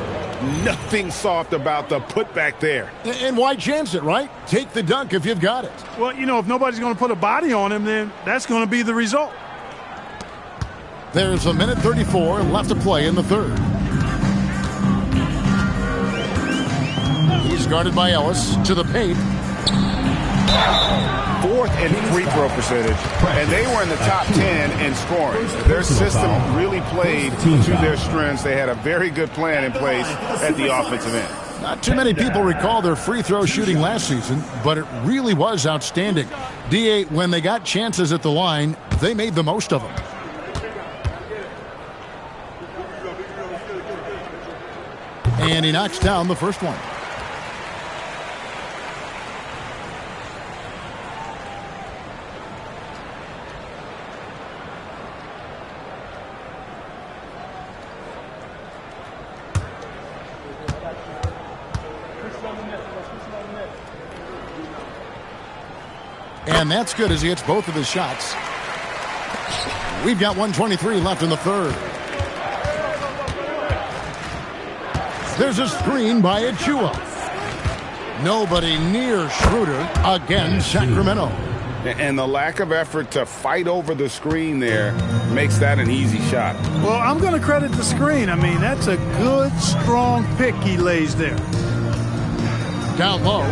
Nothing soft about the putback there. And why chance it, right? Take the dunk if you've got it. Well, you know, if nobody's going to put a body on him, then that's going to be the result. There's 1:34 left to play in the third. He's guarded by Ellis to the paint. 4th in free throw percentage, and they were in the top 10 in scoring. Their system really played to their strengths. They had a very good plan in place at the offensive end. Not too many people recall their free throw shooting last season, but it really was outstanding. D.A., when they got chances at the line, they made the most of them. And he knocks down the first one. And that's good as he hits both of his shots. We've got 1:23 left in the third. There's a screen by Achua. Nobody near Schroeder. Again, Sacramento. And the lack of effort to fight over the screen there makes that an easy shot. Well, I'm going to credit the screen. I mean, that's a good, strong pick he lays there. Down low.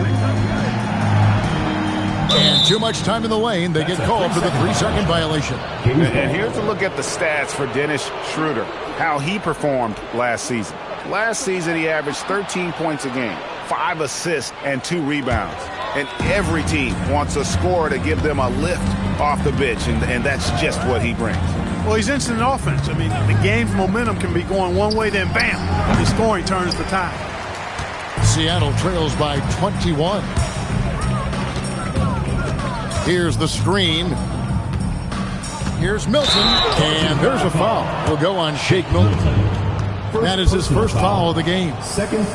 And too much time in the lane. They get called for the 3-second violation. And here's a look at the stats for Dennis Schroeder, how he performed last season. Last season, he averaged 13 points a game, 5 assists, and 2 rebounds. And every team wants a scorer to give them a lift off the bench, and that's just what he brings. Well, he's instant offense. I mean, the game's momentum can be going one way, then bam, the scoring turns the tide. Seattle trails by 21. Here's the screen. Here's Milton, and there's a foul. Will go on Shake Milton. That is his first foul of the game.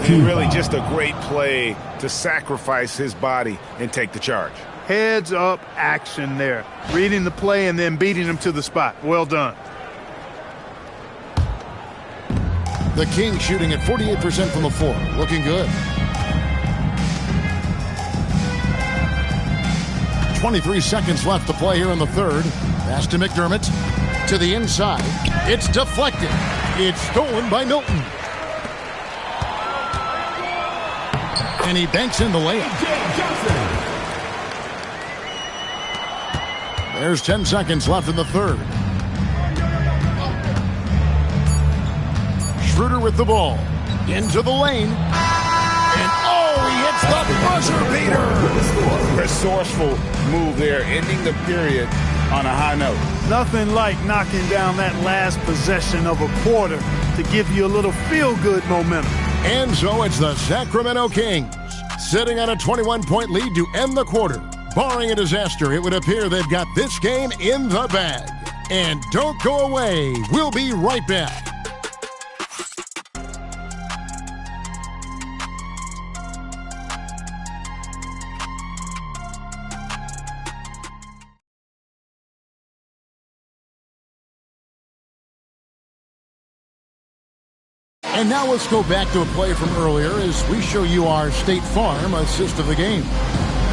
Really just a great play to sacrifice his body and take the charge. Heads up action there. Reading the play and then beating him to the spot. Well done. The Kings shooting at 48% from the floor. Looking good. 23 seconds left to play here in the third. Pass to McDermott. To the inside. It's deflected. It's stolen by Milton. And he banks in the layup. There's 10 seconds left in the third. Schroeder with the ball. Into the lane. And he hits the buzzer beater. Resourceful move there, ending the period on a high note. Nothing like knocking down that last possession of a quarter to give you a little feel-good momentum. And so it's the Sacramento Kings sitting on a 21-point lead to end the quarter. Barring a disaster, it would appear they've got this game in the bag. And don't go away. We'll be right back. And now let's go back to a play from earlier as we show you our State Farm assist of the game.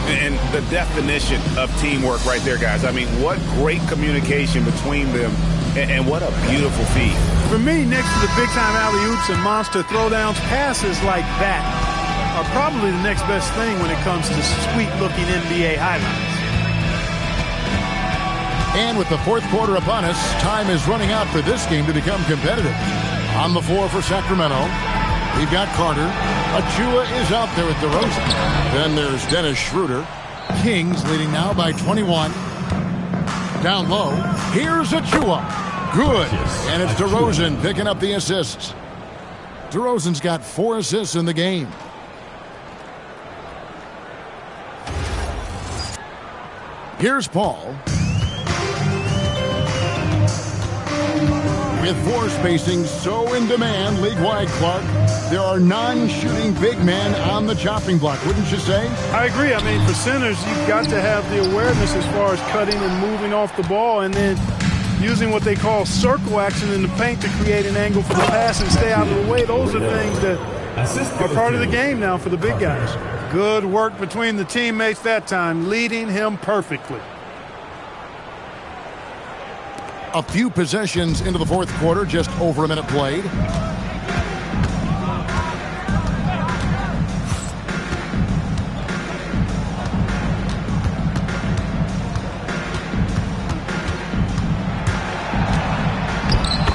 And the definition of teamwork right there, guys. I mean, what great communication between them, and what a beautiful feed. For me, next to the big-time alley-oops and monster throwdowns, passes like that are probably the next best thing when it comes to sweet-looking NBA highlights. And with the fourth quarter upon us, time is running out for this game to become competitive. On the floor for Sacramento, we've got Carter. Achua is out there with DeRozan. Then there's Dennis Schroeder. Kings leading now by 21. Down low, here's Achua. Good. And it's DeRozan picking up the assists. DeRozan's got 4 assists in the game. Here's Paul. With floor spacing so in demand league-wide, Clark, there are non-shooting big men on the chopping block, wouldn't you say? I agree. I mean, for centers, you've got to have the awareness as far as cutting and moving off the ball and then using what they call circle action in the paint to create an angle for the pass and stay out of the way. Those are things that are part of the game now for the big guys. Good work between the teammates that time, leading him perfectly. A few possessions into the fourth quarter, just over a minute played.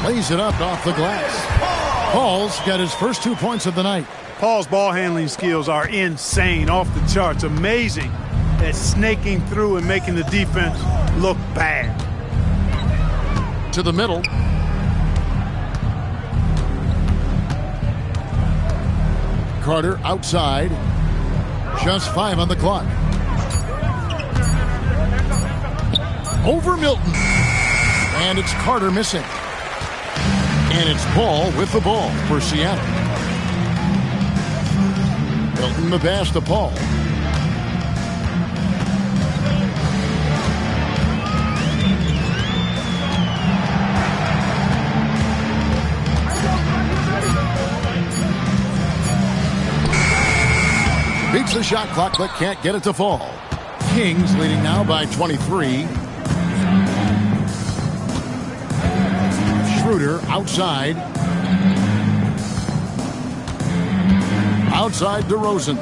Lays it up off the glass. Paul's got his first 2 points of the night. Paul's ball handling skills are insane, off the charts, amazing at snaking through and making the defense look bad. To the middle. Carter outside. Just 5 on the clock. Over Milton. And it's Carter missing. And it's Paul with the ball for Seattle. Milton the pass to Paul. Beats the shot clock, but can't get it to fall. Kings leading now by 23. Schroeder outside. Outside DeRozan.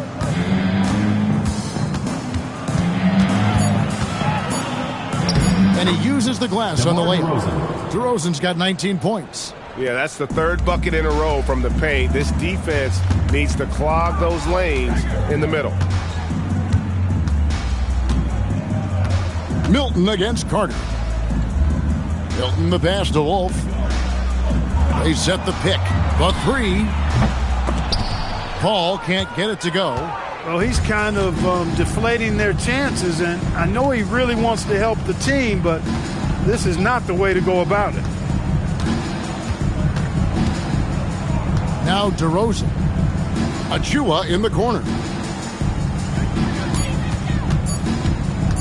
And he uses the glass on the lane. DeRozan's got 19 points. Yeah, that's the third bucket in a row from the paint. This defense needs to clog those lanes in the middle. Milton against Carter. Milton the pass to Wolf. They set the pick. The 3. Paul can't get it to go. Well, he's kind of deflating their chances, and I know he really wants to help the team, but this is not the way to go about it. Now DeRozan. Achua in the corner.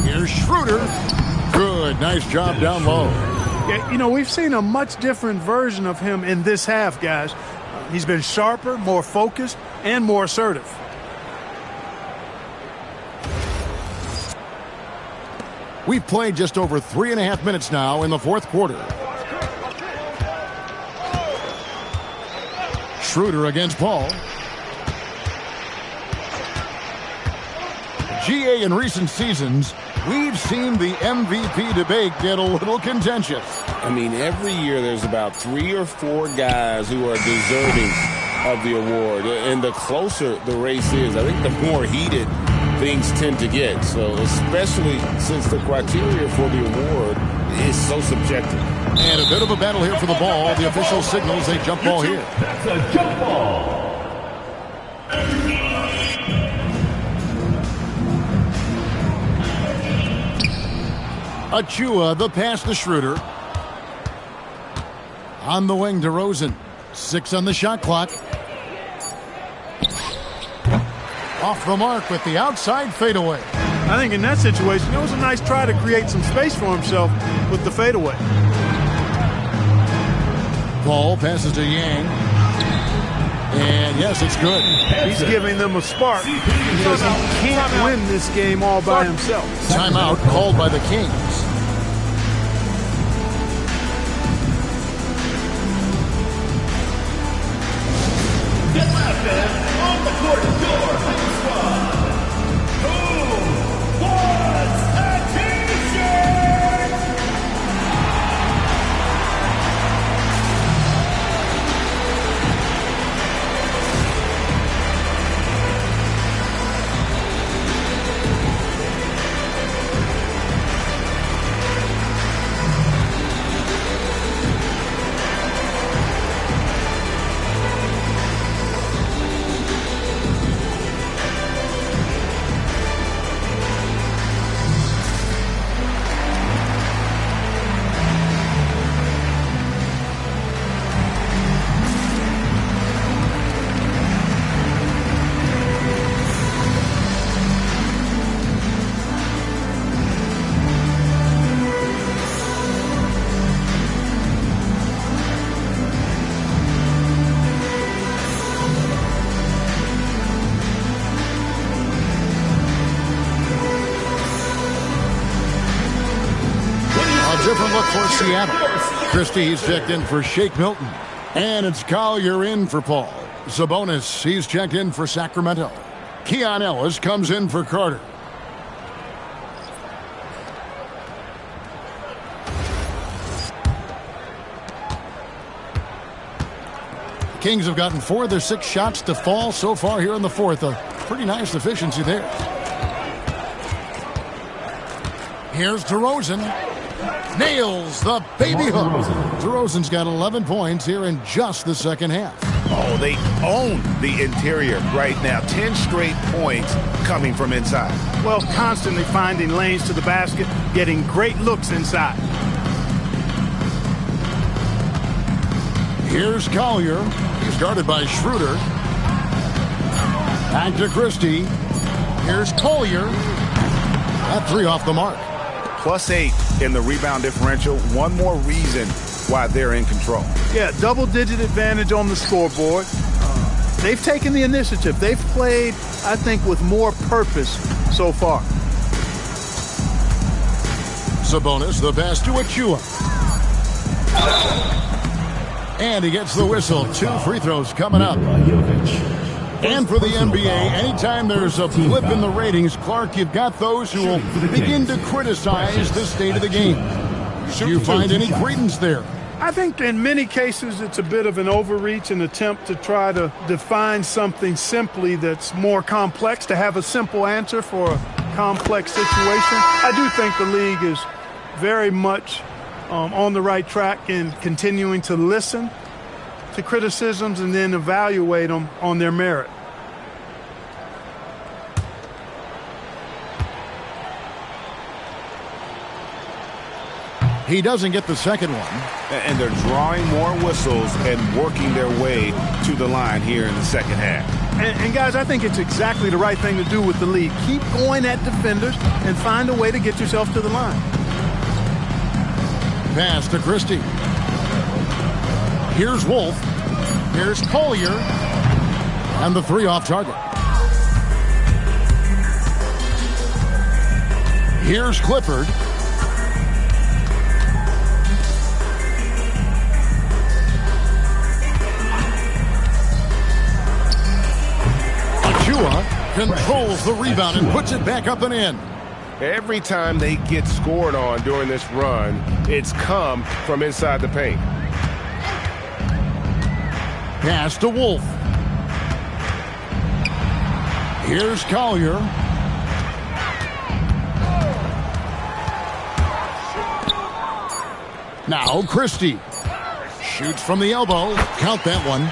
Here's Schroeder. Good. Nice job down low. Yeah, you know, we've seen a much different version of him in this half, guys. He's been sharper, more focused, and more assertive. We've played just over 3.5 minutes now in the fourth quarter. Schroeder against Paul. GA in recent seasons we've seen the MVP debate get a little contentious. I mean, every year there's about 3 or 4 guys who are deserving of the award. And the closer the race is, I think the more heated things tend to get. So especially since the criteria for the award is so subjective. And a bit of a battle here for the ball. The official signals a jump ball here. That's a jump ball. Achua, the pass to Schroeder. On the wing to Rosen. 6 on the shot clock. Off the mark with the outside fadeaway. I think in that situation, it was a nice try to create some space for himself with the fadeaway. Ball passes to Yang. And yes, it's good. He's giving them a spark because he can't win this game all by himself. Timeout called by the Kings. Get left in on the court door. Squad. Who wants a t-shirt? Different look for Seattle. Christie's checked in for Shake Milton. And it's Collier in for Paul. Sabonis, he's checked in for Sacramento. Keon Ellis comes in for Carter. Kings have gotten 4 of their 6 shots to fall so far here in the fourth. A pretty nice efficiency there. Here's DeRozan. Nails the baby hook. DeRozan's got 11 points here in just the second half. Oh, they own the interior right now. 10 straight points coming from inside. Well, constantly finding lanes to the basket, getting great looks inside. Here's Collier. He's guarded by Schroeder. Back to Christie. Here's Collier. That 3 off the mark. +8 in the rebound differential. One more reason why they're in control. Yeah, double-digit advantage on the scoreboard. They've taken the initiative. They've played, I think, with more purpose so far. Sabonis, the pass to Achua. And he gets the whistle. 2 free throws coming up. And for the NBA, anytime there's a blip in the ratings, Clark, you've got those who will begin to criticize the state of the game. Do you find any credence there? I think in many cases it's a bit of an overreach, an attempt to try to define something simply that's more complex, to have a simple answer for a complex situation. I do think the league is very much on the right track in continuing to listen to criticisms and then evaluate them on their merit. He doesn't get the second one. And they're drawing more whistles and working their way to the line here in the second half. And guys, I think it's exactly the right thing to do with the league. Keep going at defenders and find a way to get yourself to the line. Pass to Christie. Here's Wolf. Here's Collier. And the 3 off target. Here's Clifford. Achua controls the rebound and puts it back up and in. Every time they get scored on during this run, it's come from inside the paint. Pass to Wolf. Here's Collier. Now Christie. Shoots from the elbow. Count that one.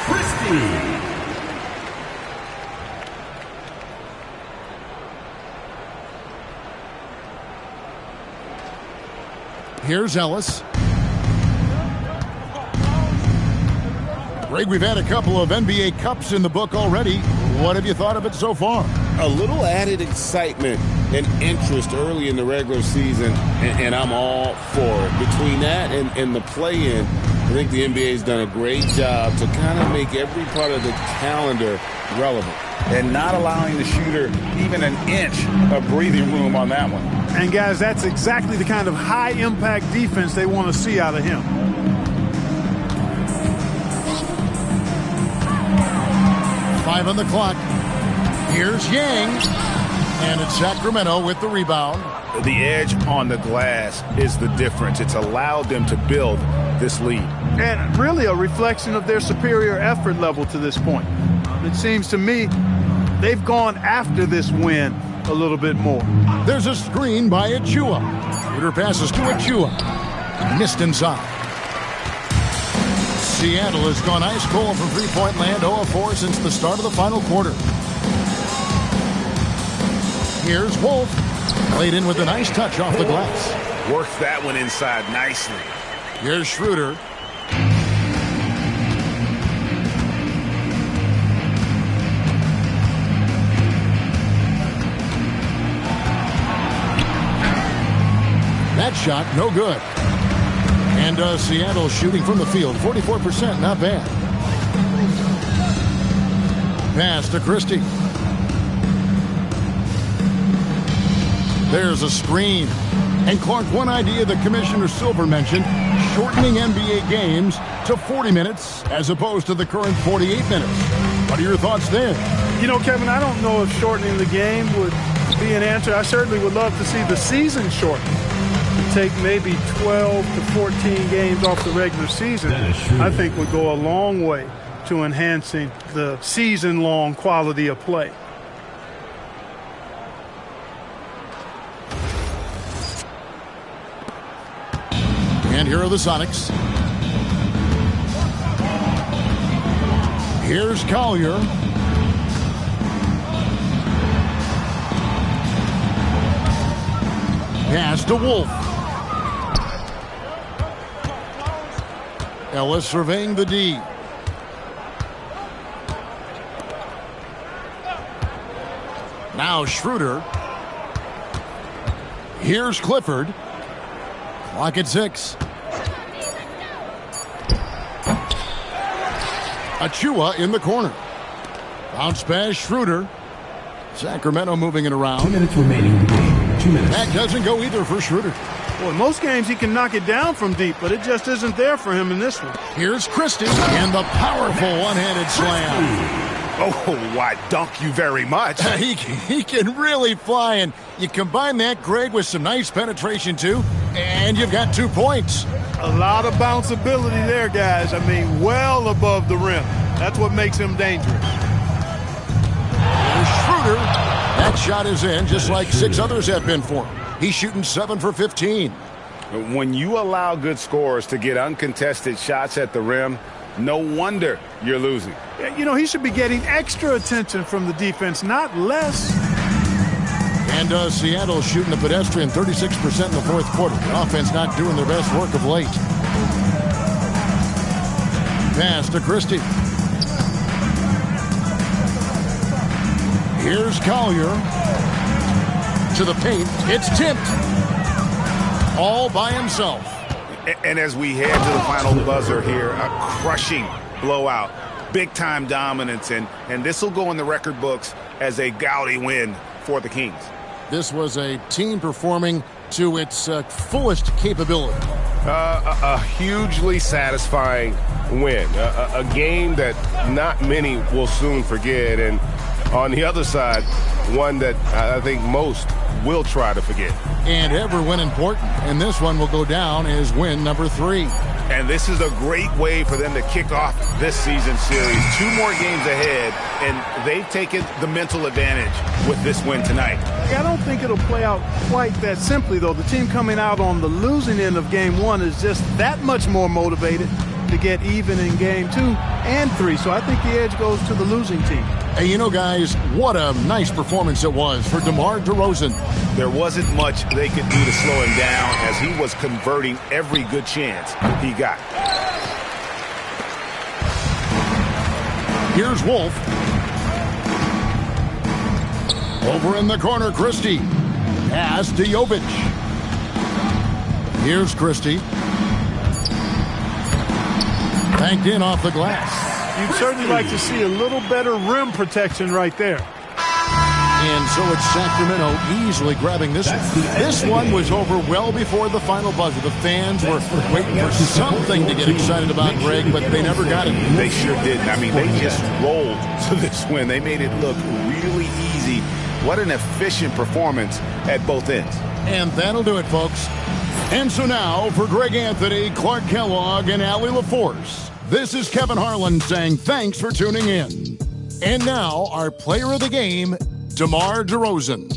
Christie. Here's Ellis. Greg, we've had a couple of NBA Cups in the book already. What have you thought of it so far? A little added excitement and interest early in the regular season, and I'm all for it. Between that and the play-in, I think the NBA's done a great job to kind of make every part of the calendar relevant. And not allowing the shooter even an inch of breathing room on that one. And, guys, that's exactly the kind of high-impact defense they want to see out of him. Five on the clock. Here's Yang. And it's Sacramento with the rebound. The edge on the glass is the difference. It's allowed them to build this lead. And really a reflection of their superior effort level to this point. It seems to me they've gone after this win a little bit more. There's a screen by Achua. Shooter passes to Achua. Missed inside. Seattle has gone ice cold from three-point land, 0-4 since the start of the final quarter. Here's Wolf. Played in with a nice touch off the glass. Worked that one inside nicely. Here's Schroeder. That shot, no good. And Seattle shooting from the field, 44%, not bad. Pass to Christie. There's a screen. And Clark, one idea that Commissioner Silver mentioned, shortening NBA games to 40 minutes as opposed to the current 48 minutes. What are your thoughts there? You know, Kevin, I don't know if shortening the game would be an answer. I certainly would love to see the season shortened. Take maybe 12 to 14 games off the regular season, I think would go a long way to enhancing the season-long quality of play. And here are the Sonics. Here's Collier. Pass to Wolf. Ellis surveying the D. Now Schroeder. Here's Clifford. Clock at 6. Achua in the corner. Bounce pass Schroeder. Sacramento moving it around. 2 minutes remaining in the game. 2 minutes. That doesn't go either for Schroeder. Well, in most games he can knock it down from deep, but it just isn't there for him in this one. Here's Christie and the powerful one-handed slam. Oh, I dunk you very much. He can really fly, and you combine that, Greg, with some nice penetration, too, and you've got 2 points. A lot of bounceability there, guys. I mean, well above the rim. That's what makes him dangerous. Here's Schroeder. That shot is in, just like 6 others have been for him. He's shooting 7 for 15. When you allow good scorers to get uncontested shots at the rim, no wonder you're losing. You know, he should be getting extra attention from the defense, not less. And Seattle shooting a pedestrian 36% in the fourth quarter. The offense not doing their best work of late. Pass to Christie. Here's Collier. To the paint. It's tipped. All by himself. And as we head to the final buzzer here, a crushing blowout. Big-time dominance, and this will go in the record books as a gaudy win for the Kings. This was a team performing to its fullest capability. A hugely satisfying win. A game that not many will soon forget. And On the other side, one that I think most will try to forget. And every win important. And this one will go down as win number 3. And this is a great way for them to kick off this season series. 2 more games ahead, and they've taken the mental advantage with this win tonight. I don't think it'll play out quite that simply, though. The team coming out on the losing end of game 1 is just that much more motivated to get even in game 2 and 3. So I think the edge goes to the losing team. Hey, you know, guys, what a nice performance it was for DeMar DeRozan. There wasn't much they could do to slow him down as he was converting every good chance he got. Here's Wolf. Over in the corner, Christie. Pass to Jovic. Here's Christie. Banked in off the glass. You'd certainly like to see a little better rim protection right there. And so it's Sacramento easily grabbing this one. This one was over well before the final buzzer. The fans were waiting for something to get excited about, Greg, but they never got it. They sure didn't. I mean, they just rolled to this win. They made it look really easy. What an efficient performance at both ends. And that'll do it, folks. And so now, for Greg Anthony, Clark Kellogg, and Allie LaForce, this is Kevin Harlan saying thanks for tuning in. And now, our player of the game, DeMar DeRozan.